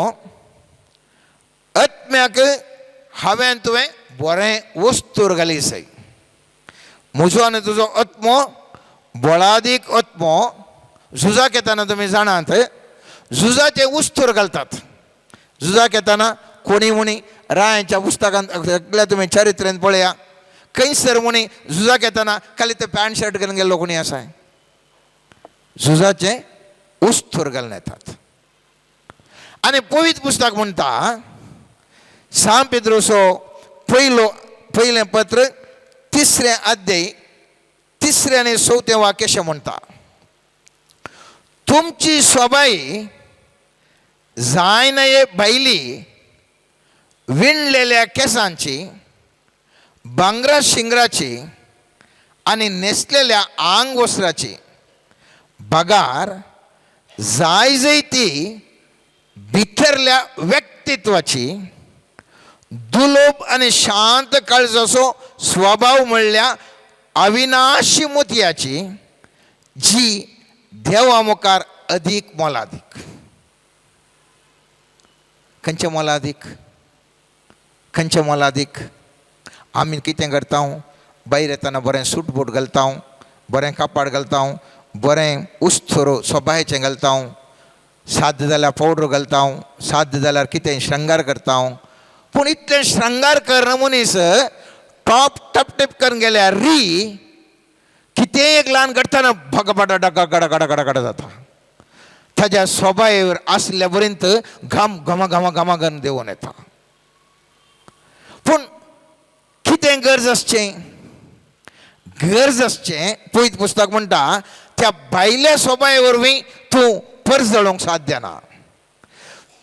आत्म्याक हांवें तुवें बरें वस्तूर घाली जाय म्हजो आनी तुजो आत्मो बळादीक आत्मो झुजाक येताना तुमी जाणात झुजाचे उस्तूर घालतात झुजाक येताना कोणी म्हणी रायांच्या पुस्तकांत तुमी चरित्रेंत पळया खंयसर म्हणी झुजाक येताना खाली ते पॅन्ट शर्ट घालून गेल्लो कोणी आसा झुजाचे उस्तूर घालून येतात आनी पवित्र पुस्तक म्हणटा सांब पेद्रोचो पयलें पत्र 3 अध्याय 3 आनी 4 वाक्य अशें म्हणटा तुमची सोबाई जाय नये भायली विणलेल्या केसांची भांगरा शिंगराची आनी न्हेसलेल्या आंग वस्त्राची बगार जाय जय ती भितरल्या व्यक्तित्वाची दुलोभ आनी शांत काळजाचो स्वभाव म्हणल्या अविनाशी मोतयाची जी देवा मुखार अदीक मोलादीक खंयचे मोलादीक आमी कितें करता भायर येताना बरें सूट बूट घालता बरें कापड घालता बरें उस्तोर सोबायेचें घालता साध्य जाल्यार पावडर घालता साध्य जाल्यार कितें श्रंगार करता पूण इतलें श्रंगार करना मनीस टॉप टिप करून गेल्यार कितें एक ल्हान घडटाना भगपटा डगा गडा गडा गडा गडा जाता ताज्या सोबायेर आसल्या पर्यंत घाम घमा घमा घमा घन देंवून येता पूण कितें गरज आसचें पवित्र पुस्तक म्हणटा त्या भायल्या सोबाये वरवीं तूं परजळोवंक साध्य ना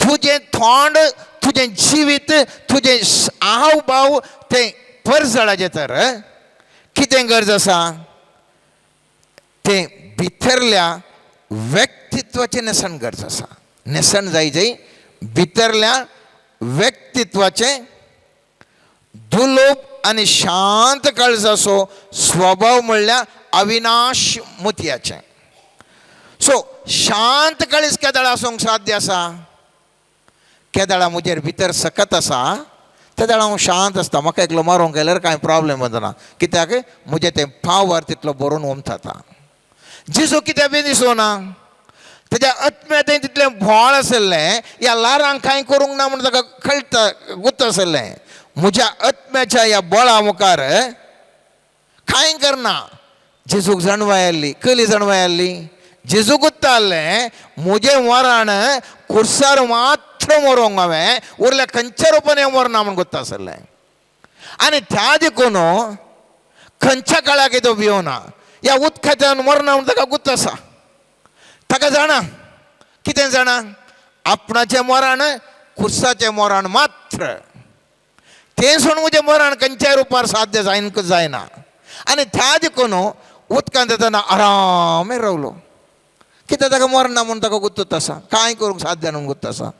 तुजें थोंड तुजें जिवीत तुजें हाव भाव तें परजळाचें तर कितें गरज आसा तें भितरल्या व्यक्तित्वाचें नेसन गरज आसा नेसन जाय भितरल्या व्यक्तित्वाचें दुलोप आणि शांत काळज असो स्वभाव म्हणल्यार अविनाश मोतयाचे. सो शांत काळीज केदाळ आसूंक साध्य आसा? केदाळा म्हजेर भितर सकत आसा त्या दाळा हांव शांत आसता. म्हाका एकलो मारूंक गेल्यार कांय प्रॉब्लेम जाना, कित्याक म्हजें तें पावर तितलो बरोवन ओमथाता. जेजू कित्याक बी दिसोना? तेज्या आत्म्यात तितलें भोळ आसलें, ह्या लारांक कांय करूंक ना म्हणून ताका कळटा गुत आसलें. म्हज्या आत्म्याच्या ह्या बळा मुखार कांय करना. जेजूक जाणवाय आसली, कली जाणवाय आसली. जेजू गुत्ता आहलें म्हजें मरण खुर्सार मात्र मरोंक हांवें, उरल्या खंयच्या रुपान हें मरना म्हूण गुत्ता आसलें. आनी त्या देखून खंयच्या काळाक तो भियोना. ह्या उदकांतल्यान मरना म्हूण ताका गुत्त आसा. ताका जाणा कितें जाणा, आपणाचें मरण खुर्साचें मरण मात्र. तें सोडून म्हजें मरण खंयच्याय रुपार साध्य जायना. आनी त्या देखून उदकांत येतना आरामेर रावलो. कित्याक ताका मरना म्हणून ताका गुत्त आसा, कांय करूंक साध्य ना गुत्त आसा.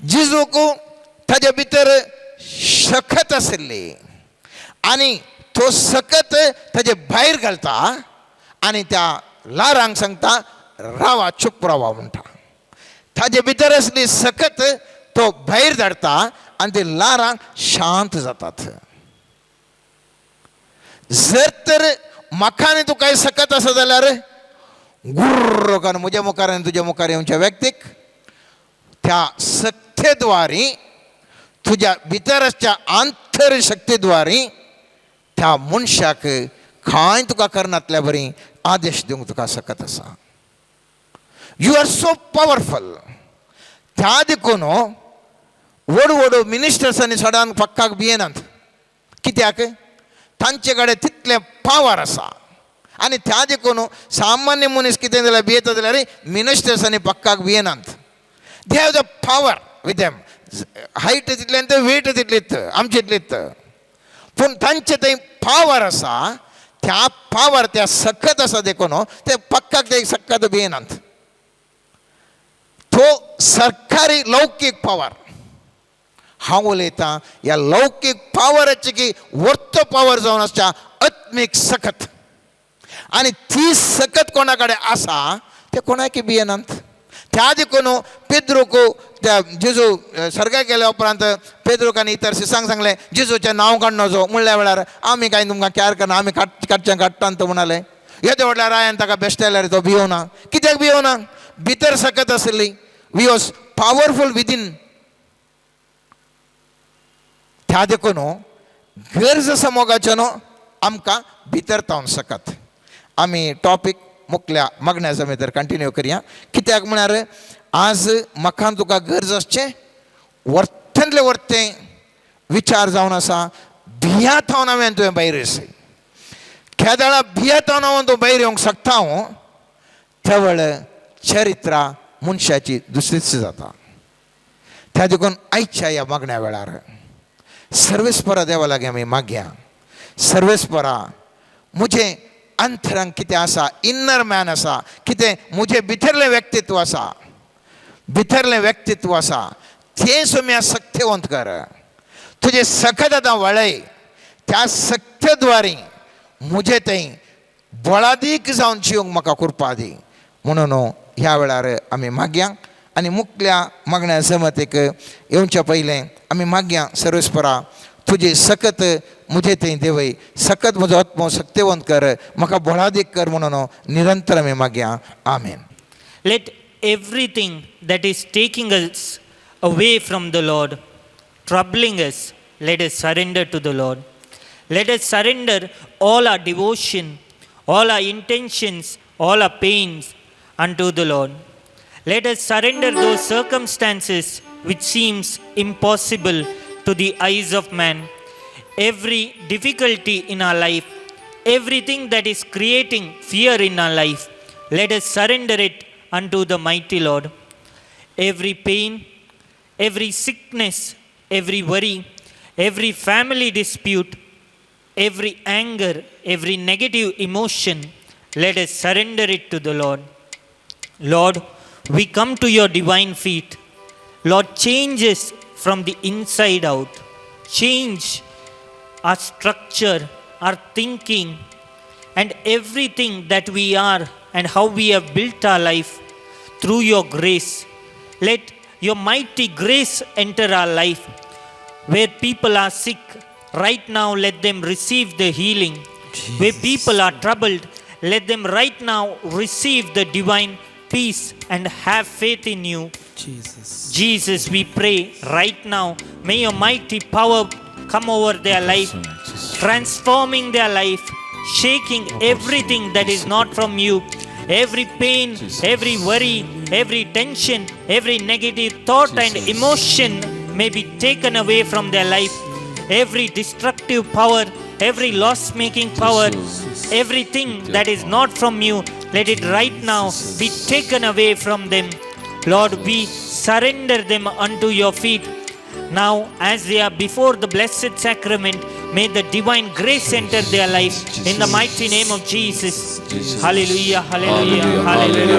जेजूक ताजे भितर सकत आसली आनी तो सकत ताजे भायर घालता आनी त्या लारांक सांगता रावा, चूप रावा म्हणटा. ताजे भितर आसली सकत तो भायर धाडटा आनी ती लारां शांत जातात. जर तर म्हाका आनी तुका सकत आसा जाल्यार गुर्र करून म्हज्या मुखार आनी तुज्या मुखार येवच्या व्यक्तीक त्या सत्तेद्वारे, तुज्या भितर आसच्या आंतरशक्तीद्वारे त्या मनशाक कांय तुका करनातल्या बरी आदेश दिवंक तुका सकत आसा. You are so powerful. त्या देखून व्हड व्हड मिनिस्टर्सांनी सदांच पक्काक भियेनात. कित्याक? तांचे कडेन तितलें पावर आसा. आनी त्या देखून सामान्य मनीस कितें जाल्यार भियेता जाल्यार मिनिस्टर्सांनी पक्काक भियेनात. They have the power with them. हायट तितलें ते वेट तितलीच आमचे इतलीच. पूण तांचे थंय पावर आसा. त्या पावर त्या सकत आसा देखून ते पक्काक ते सकत भियेनात. तो सरकारी लौकीक पावर. हांव उलयतां ह्या लौकीक पावराची की वर्त पावर जावन आसच्या आत्मीक सकत. आनी ती सकत कोणा कडेन आसा ते कोणाक भियेनात. त्या देखून पेद्रूक त्या जेजू सर्गाक गेल्या उपरांत पेद्रूक आनी इतर शिसांक सांगलें जेजूचें नांव काड नजो. म्हणल्या वेळार आमी कांय तुमकां कॅर करना, आमी काडचें काडटा तो म्हणाले. येदे व्हडल्या रायान ताका बेश्टेल्यार तो भियोना. कित्याक भियोना? भितर सकत आसली. We was powerful within. त्या देखून गरज आसा मोगाचे न्हू, आमकां भितर तावन सकत. आमी टॉपीक मुखल्या मागण्या समेत कंटिन्यू करया. कित्याक म्हळ्यार आज म्हाका तुका गरज आसचें वर्तंतले वर्तें विचार जावन आसा. भियात हांव हांवें तुवें भायर येयसy. केदाळा भियात हांव तूं भायर येवंक शकता हांव. त्या वेळ चरित्रा मनशाची दुसरीच जाता. त्या देखून आयच्या ह्या मागण्या वेळार सर्वेस्परा देवा लागीं आमी मागया. सर्वेस्परा म्हजें अंतरांत कितें आसा, इन्नर मॅन आसा, कितें म्हजें भितरलें व्यक्तित्व आसा, भितरलें व्यक्तित्व आसा तें सुम्या सख्यवंत कर. तुजें सखत आतां वळय. त्या सख्यद्वारे म्हजें थंय बळादीक जावन जिवंक म्हाका कृपा दी म्हणून ह्या वेळार आमी मागया. आनी मुखल्या मागण्या जमतीक येवच्या पयलें आमी मागया सर्वेस्परा तुजी सकत म्हजे थंय देवय. सकत म्हजो आत्मो सत्यवंत कर, म्हाका बळादीक कर म्हणून निरंतर आमी मागया. आमेन. Let everything that is taking us away from the Lord, troubling us, let us surrender to the Lord. Let us surrender all our devotion, all our intentions, all our pains unto the Lord. Let us surrender those circumstances which seems impossible to the eyes of man. Every difficulty in our life, everything that is creating fear in our life, let us surrender it unto the mighty Lord. Every pain, every sickness, every worry, every family dispute, every anger, every negative emotion, let us surrender it to the Lord. Lord, we come to your divine feet. Lord, change us from the inside out. change our structure, our thinking, and everything that we are and how we have built our life through your grace. Let your mighty grace enter our life. Where people are sick, right now let them receive the healing. Where people are troubled, let them right now receive the divine peace and have faith in you. Jesus, we pray right now, may your mighty power come over their life, transforming their life, shaking everything that is not from you. Every pain, every worry, every tension, every negative thought and emotion may be taken away from their life. Every destructive power, every loss-making power, everything that is not from you, let it right now be taken away from them. Lord, we surrender them unto your feet. Now, as they are before the blessed sacrament, may the divine grace enter their life in the mighty name of Jesus. Hallelujah, hallelujah, hallelujah.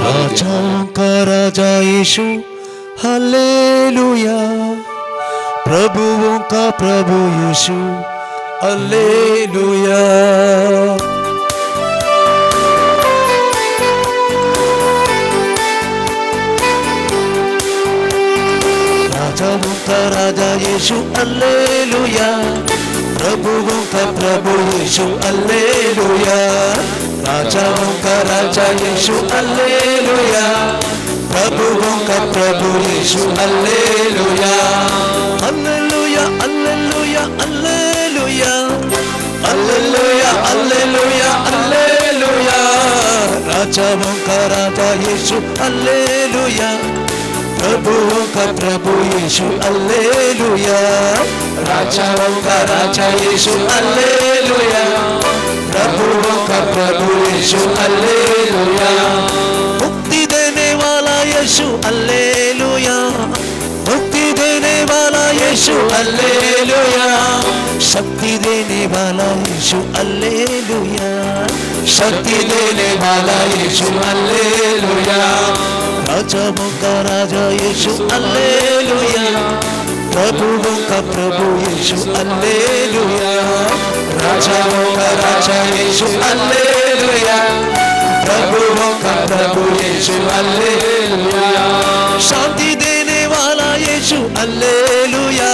राजाओं का राजा यीशु हालेलुया, प्रभुओं का प्रभु यीशु हालेलुया। राजाओं का राजा यीशु हालेलुया, प्रभुओं का प्रभु यीशु हालेलुया। राजाओं का राजा यीशु हालेलुया, प्रभुओं का प्रभु यीशु hallelujah. Hallelujah hallelujah hallelujah, hallelujah hallelujah hallelujah. राजाओं का राजा यीशु हालेलुया, प्रभुओं का प्रभु यीशु हालेलुया। राजाओं का राजा यीशु हालेलुया, प्रभुओं का प्रभु यीशु हालेलुया। मुक्ति देने वाला यीशु हालेलुया, मुक्ति देने वाला यीशु हालेलुया। शक्ति देने वाला यीशु हालेलुया, शक्ति देने वाला यीशु हालेलुया। राजाओं का राजा यीशु हालेलुया, प्रभुओं का प्रभु यीशु हालेलुया। राजाओं का राजा यीशु हालेलुया, प्रभुओं का प्रभु यीशु हालेलुया। शांति देने वाला यीशु हालेलुया,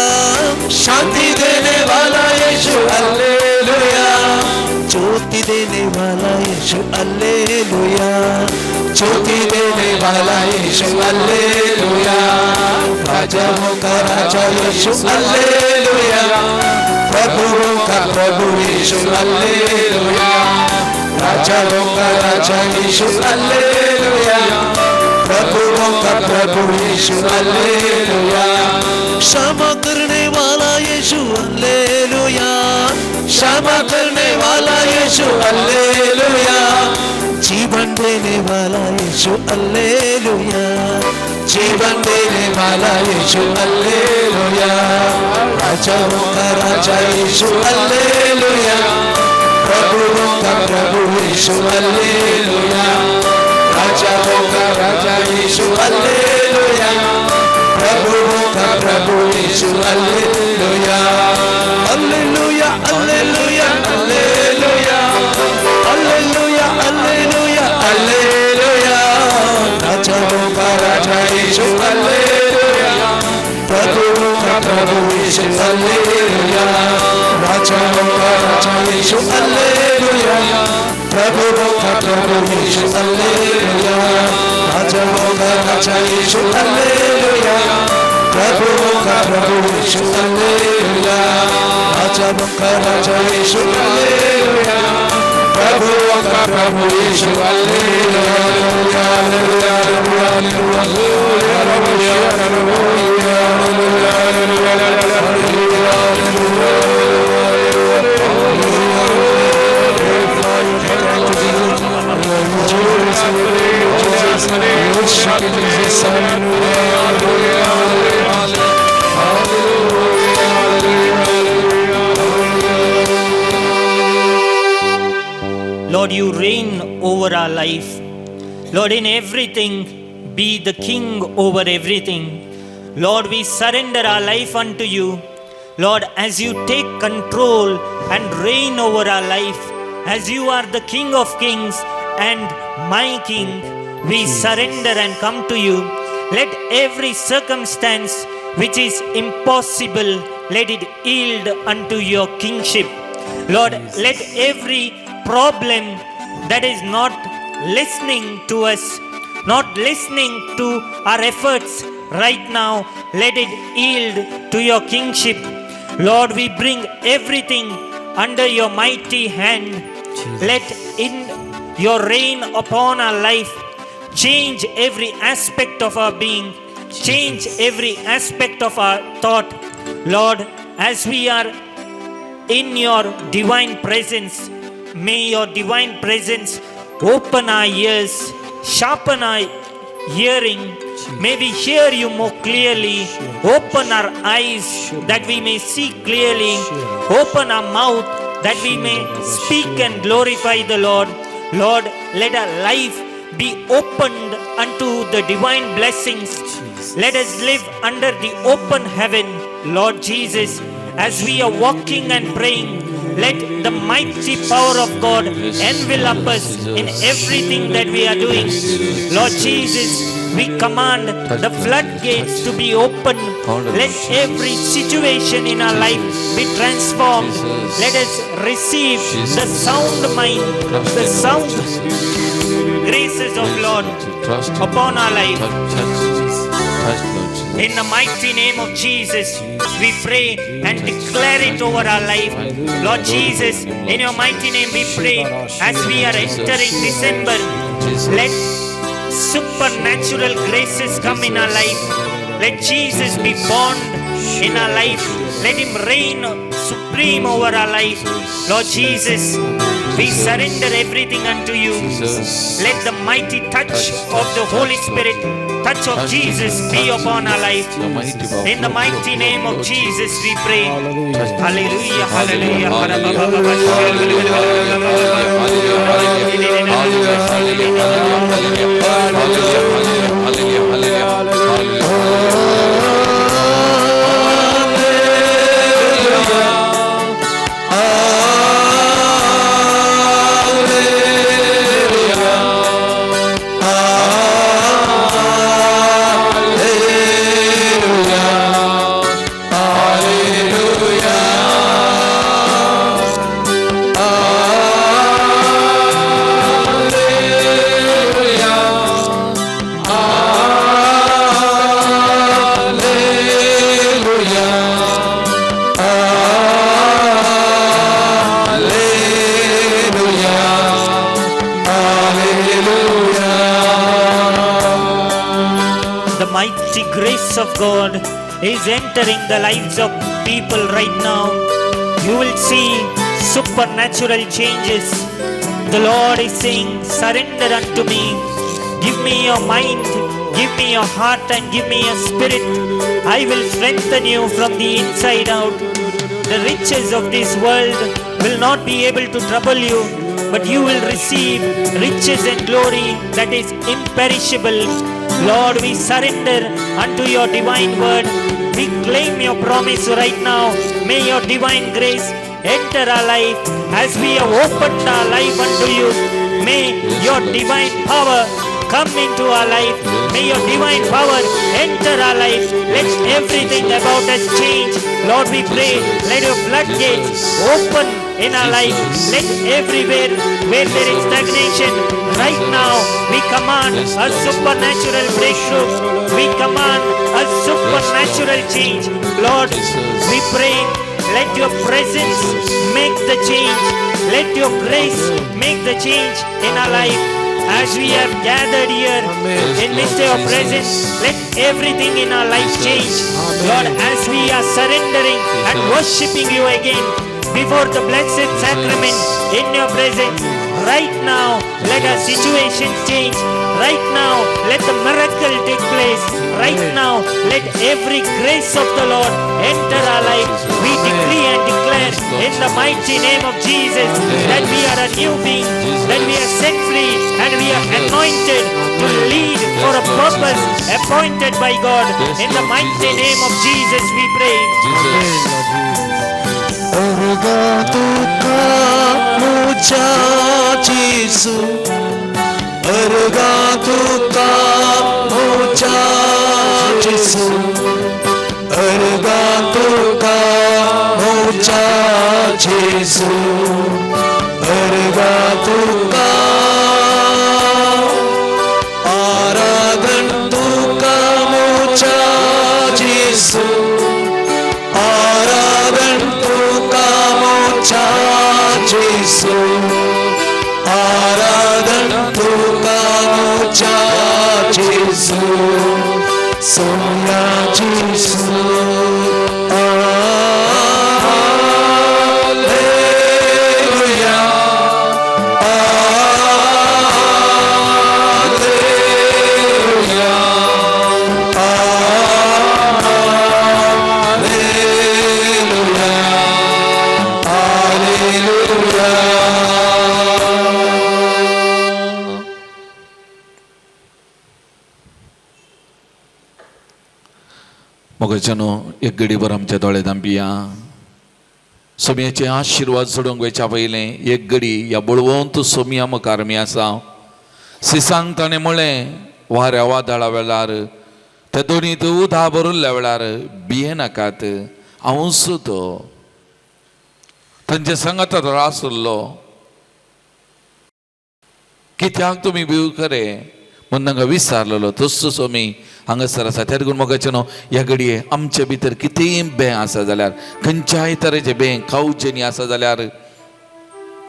शांति देने वाला यीशु हालेलुया। ज्योति देने वाला यीशु हालेलुया, ज्योति देने वाला यीशु हालेलुया। राजाओं का राजा यीशु हालेलुया, प्रभुओं का प्रभु यीशु हालेलुया। राजाओं का राजा यीशु हालेलुया, प्रभुओं का प्रभु यीशु हालेलुया। क्षमा करने वाला यीशु हालेलुया, क्षमा करने वाला यीशु हालेलुया। जीवन देने वाला यीशु हालेलुया, जीवन देने वाला यीशु हालेलुया। राजाओं का राजा यीशु हालेलुया, प्रभुओं का प्रभु यीशु हालेलुया। राजाओं का राजा यीशु हालेलुया, प्रभुओं का प्रभु यीशु hallelujah. Hallelujah hallelujah hallelujah, hallelujah hallelujah hallelujah. राजाओं का राजा यीशु हालेलुया, प्रभुओं का प्रभु यीशु हालेलुया। राजाओं का राजा यीशु हालेलुया, प्रभुओं का प्रभु यीशु हालेलुया। राजाओं का राजा यीशु हालेलुया, प्रभुओं का प्रभु यीशु हालेलुया। राजाओं का राजा यीशु हालेलुया, प्रभुओं का प्रभु यीशु hallelujah. Hallelujah. Lord, you reign over our life. Lord, in everything, be the king over everything. Lord, we surrender our life unto you. Lord, as you take control and reign over our life, as you are the King of kings and my King, we surrender and come to you. Let every circumstance which is impossible, let it yield unto your kingship. Lord, let every problem that is not listening to us, not listening to our efforts right now, let it yield to your kingship. Lord, we bring everything under your mighty hand. Let in your reign upon our life change every aspect of our being, change every aspect of our thought. Lord, as we are in your divine presence, may your divine presence open our ears, sharpen our hearing. May we hear you more clearly. Open our eyes that we may see clearly. Open our mouth that we may speak and glorify the Lord. Lord, let our life be opened unto the divine blessings. Let us live under the open heaven, Lord Jesus. As we are walking and praying, let the mighty power of God envelop us in everything that we are doing. Lord Jesus, we command the floodgates to be open. Let every situation in our life be transformed. Let us receive the sound mind, the sound graces of Lord upon our life. In the mighty name of Jesus, we pray and declare it over our life. Lord Jesus, in your mighty name we pray as we are entering December. Let supernatural graces come in our life. Let Jesus be born in our life. Let him reign supreme over our life. Lord Jesus, we surrender everything unto you. Let the mighty touch of the Holy Spirit, touch of Jesus be upon our life. In the mighty name of Jesus we pray. Hallelujah, hallelujah. The mighty grace of God is entering the lives of people right now. You will see supernatural changes. The Lord is saying, surrender unto me. Give me your mind, give me your heart, and give me your spirit. I will strengthen you from the inside out. The riches of this world will not be able to trouble you, but you will receive riches and glory that is imperishable. Lord, we surrender unto your divine word. We claim your promise right now. May your divine grace enter our life as we have opened our life unto you. May your divine power come into our life. May your divine power enter our life. Let everything about us change. Lord, we pray, let your floodgates open in our life. Let everywhere where there is stagnation, right now we command a supernatural breakthrough. We command a supernatural change. Lord, we pray, let your presence make the change. Let your grace make the change in our life. As we have gathered here in midst of your presence, let everything in our life change. Lord, as we are surrendering and worshiping you again before the blessed sacrament in your presence, right now, let our situations change. Right now, let the miracle take place. Right now, let every grace of the Lord enter our life. We decree and declare in the mighty name of Jesus that we are a new being, that we are set free, and we are anointed to lead for a purpose appointed by God. In the mighty name of Jesus we pray. आराधन तुका मोचा जेसू आराधन तुका मोचा जेसू आराधन तुका मोचा जेसू सोया जेसू हालेलुया मोगचनो एक घडीभर आमच्या दोळ्यात आंबिया सोम्याचे आशीर्वाद सोडूंक वयच्या पयलें एक घडी ह्या बळवंत सोम्या मुखार आमी आसा सिसांक ताणें म्हळें वाऱ्या वादळा वेळार त्या दोनीत उदा भरिल्ल्या वेळार भिये नाकात हांवूच तो तांचे सांगात आसलो कित्याक तुमी भिव खरे म्हूण तांकां विचारलेलो तस्सो सोमी हांगासर आसा त्या देखून मोगाचे न्हू ह्या घडये आमचे भितर कितेंय बें आसा जाल्यार खंयच्याय तरेचें बें खावचें न्ही आसा जाल्यार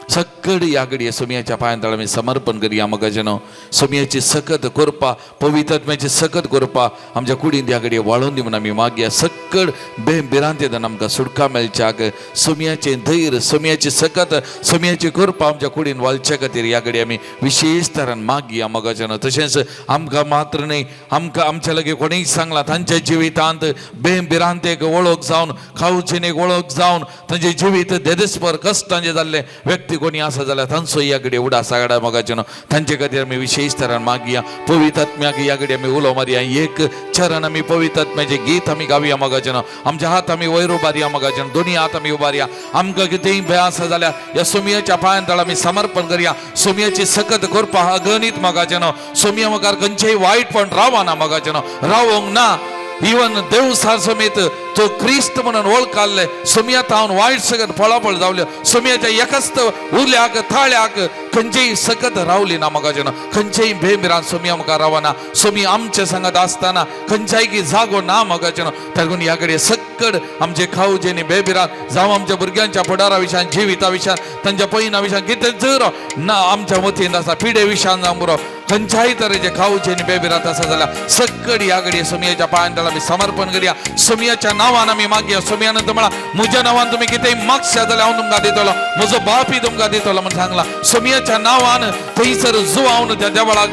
सकड ह्या घडये सोमयाच्या पांयां आमी समर्पण करया मोगाचे न्हू सोमयाची सकत करपा पवित्रात्म्याची सकत करपा आमच्या कुडींत ह्या घडये वाळून दिवन आमी मागया सकड बें भिरांतेन आमकां सुटका मेळच्याक सोमयाचें धैर्य सोमयाची सकत सोमयाची करपा आमच्या कुडीन वालचे खातीर ह्या घडये आमी विशेश तरान मागया मोगाचे न्हू तशेंच आमकां मात्र न्ही आमकां आमच्या लगे कोणीय सांगलां तांच्या जिवितांत बें भिरांतेक वळख जावन खावचेनीक वळख जावन तांचें जिवीत देदस्पर कश्टांचें जाल्लें व्यक्ती कोणी आसा जाल्यार तांचो ह्या घडये उडास आगडा मोगाचे न्हू तांचे खातीर आमी विशेश तरान मागया पवित्र आत्म्याक ह्या घडये आमी उलो मारया एक चरण आमी पवित्र आत्म्याचें गीत आमी गावया मोगाचे न्हू आमचे हात आमी वयर उबारया मोगाचे न्हू दोनी हात आमी उबारया आमकां कितेंय भंय आसा जाल्यार ह्या सोमयाच्या पांयां तळ आमी समर्पण करया सोमयाची सकत करपा अगणित मोगाचे न्हू सोमया मुखार खंयचेय वायटपण रावना मोगाचे न्हू रावोंक ना इवन देवसार समेत तो क्रिस्त म्हणून वळखाल्ले सोमया तावन वायट सगत फळाफळ जावल्यो सोमयाच्या एकस्त उरल्याक थाळ्याक खंयचेय सकत रावली ना मोगाचे न्हू खंयचेय भेमिरान सोमया मुखार रावना सोमी आमचे सांगत आसतना खंयच्याय की जागो ना मोगाचे न्हू तातूंत ह्या घडये सकड आमचे खावचे न्ही बेभिरान जावं आमच्या भुरग्यांच्या फुडारा विशयान जिविता विशयान तांच्या पैना विशयान कितें जर ना आमच्या मतींत आसा पिडे विशयान जावं बरो खंयच्याय तरेचे खावचे न्ही बेभिरात आसा जाल्यार सकड ह्या घडये सोमयाच्या पांयां तळ आमी समर्पण करया सोमयाच्या नांवान आमी मागया सोमयान म्हळा म्हज्या नांवान तुमी कितेंय मागश्या जाल्यार हांव तुमकां दितलो म्हजो बापूय तुमकां दितलो म्हण सांगला सोमयाच्या नांवान थंयसर जुआवन त्या देवळाक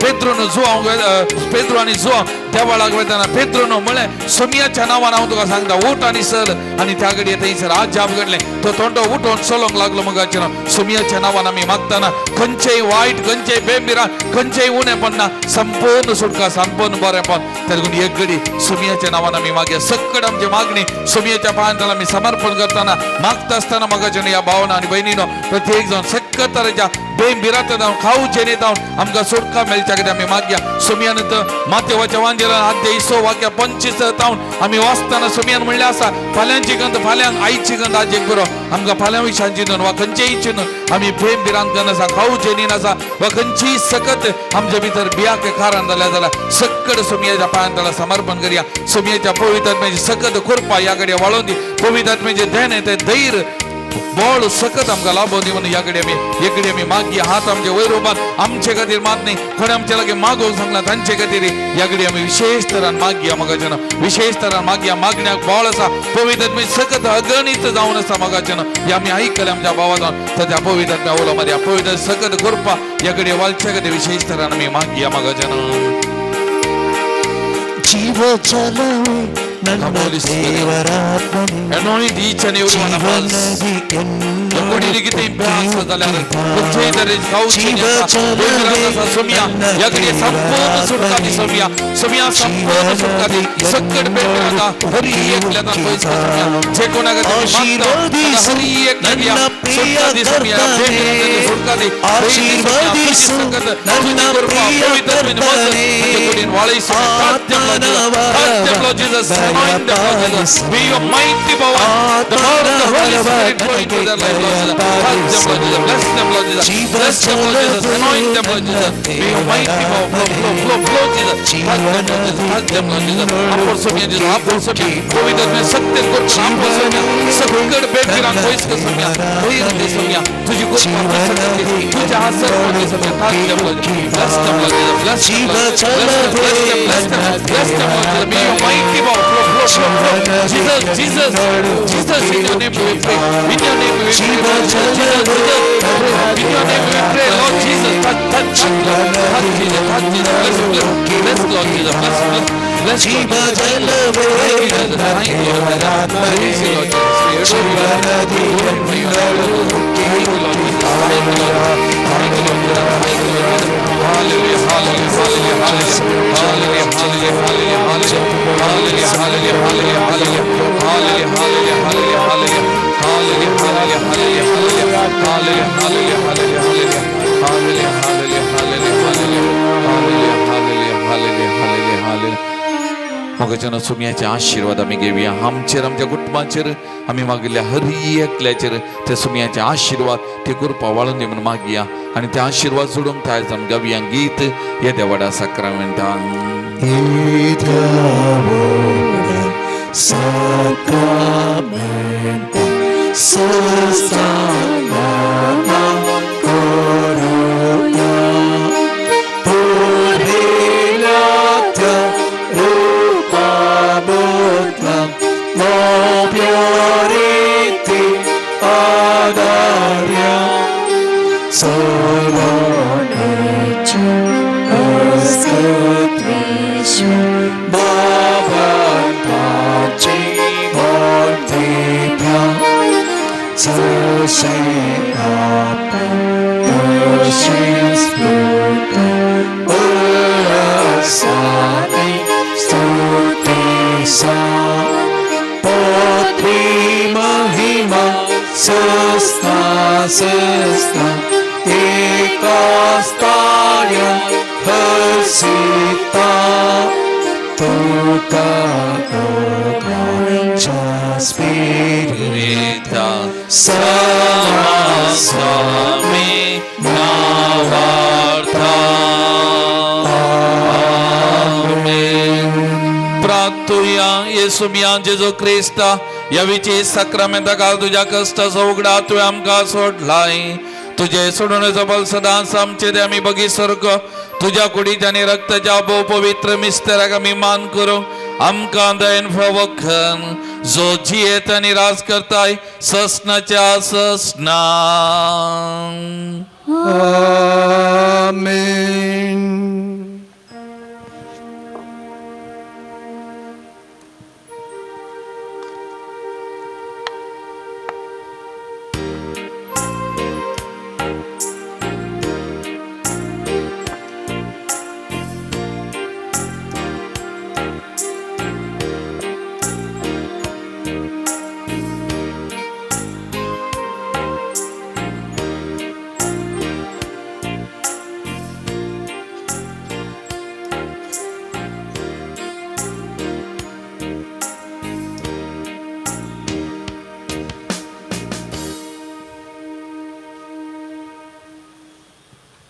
पेद्रोन पेद्रो आनी जुआ देवळाक वयताना पेद्रोन म्हळें सोमयाच्या नांवान हांव तुका सांगता उठ आनी चल आनी त्या घडये थंयसर आजाप घडलें तो तोंडो उठोवन चलोंक लागलो मोगाचे न्हू सोमयाच्या नांवान आमी मागतना खंयचेय वायट खंयचेय बेमिरान खंयचेय उणेपण ना संपूर्ण सुटका संपूर्ण बरेपण त्या देखून एक घडी सोमयाच्या नांवान आमी मागया सकड आमची मागणी सोमयाच्या पांयां तळ आमी समर्पण करतना मागता आसतना मोगाचे न्हू ह्या भावना आनी भयणीनो प्रत्येक जाण सकत तरेच्या बेमिरात जावन खावचे न्ही जावन आमकां सुटका मेळच्या कितें आमी मागया सोमयान मातेवाच्या वांजेलान अध्याय 6 वाक्य 25 तावन आमी वाचतना सोमयान म्हणलें आसा फाल्यांची गंध फाल्यांक आयची गंध आज एक बरो आमकां फाल्यां विशांची न्हू वा खंयचेय चिन्ह आमी बेमिरान करन आसा खावचे न्ही नासा वा खंयचीय सकत आमच्या भितर बियाक कारण जाल्यार सकड सोमयाच्या पांयां तळ समर्पण करया सोमयाच्या पवित्र आत्म्याची सकत करपा ह्या घडये वाळोवन दी पवित्र आत्म्याचें ध्यान येते धैर्य बोळ सकत आमकां लाभो दी म्हणून याकडे आमी मागया हात आमचे वयर उबार आमचे खातीर मात न्ही कोणी आमच्या लागी मागोवंक सांगला तांचे खातीर याकडे आमी विशेष तरान मागया मोगाचें विशेष तरान मागया मागण्याक बोळ आसा पवित्र आत्मे सकत अगणित जावन आसा मोगाचें हे आमी आयकले आमच्या भावान तर त्या पवित्र आत्म्या उलो मध्ये पवित्र सकत करपा याकडे वालच्या खातीर विशेष तरान आमी मागया मोगाचें ಜೀವ ಜಲವೇ ನನ್ನ ದೇವರಾತ್ಮನೇ Anoint each and every one of us. कोणी किती अभ्यास झाल्यावर कुठेतरी सोमिया याकडे संपूर्ण सुटका दी सोमिया संपूर्ण सुटका दी सकट बेटा हरी एकल्याचा पैसा सोमिया जे कोणाकडे आशीर्वादी हरी एकल्या सुटका दी सोमिया सुटका दी आशीर्वादी सकट ನನ್ನ ಪ್ರಿಯ ಕರ್ತನೇ कोणी वाळी सत्य Jesus anoint them be your mighty power the power of the Holy Spirit flowing through their life Lord Jesus bless them Lord Jesus bless them Lord Jesus anoint them Lord Jesus be your mighty power flow Jesus touch them Lord Jesus आपor Somiya Jesus आपor सोमिया पवित्र में सत्य को आपor सोमिया सकट बेट गिरा कोइस को सोमिया कोई रंदे सोमिया तुझी को तुझे हासर को सोमिया touch them Lord bless them Lord Jesus bless them bless them Lord Jesus be your mighty power flow Jesus in your name we pray in your name we pray Jesus in your name we pray Lord Jesus touch Jesus bless Lord Jesus bless ಜೀವ ಜಲವೇ मोगाचें सोम्याचे आशीर्वाद आमी घेवया आमचेर आमच्या कुटुंबाचेर आमी मागिल्ल्या हर एकल्याचेर ते सोम्याचे आशीर्वाद ते कृपा वाळून दी म्हणून मागया आनी ते आशीर्वाद सोडूंक थायज आमी गावया गीत हे देवाडा साक्रामेंटान सोमिया जेजो क्रिस्ता या विशेष साक्रामेंटा काल तुझ्या कष्टाचो उगडा तुवें आमकां सोडलाय तुझे सोडून बल सदांच आमचे ते आमी बगी सर्ग तुझ्या कुडीच्या आनी रक्ताच्या भोव पवित्र मिस्तेराक आमी मान करूं आमकां दयेन फवखन जो जियेत आनी राज करताय ससनाच्या ससना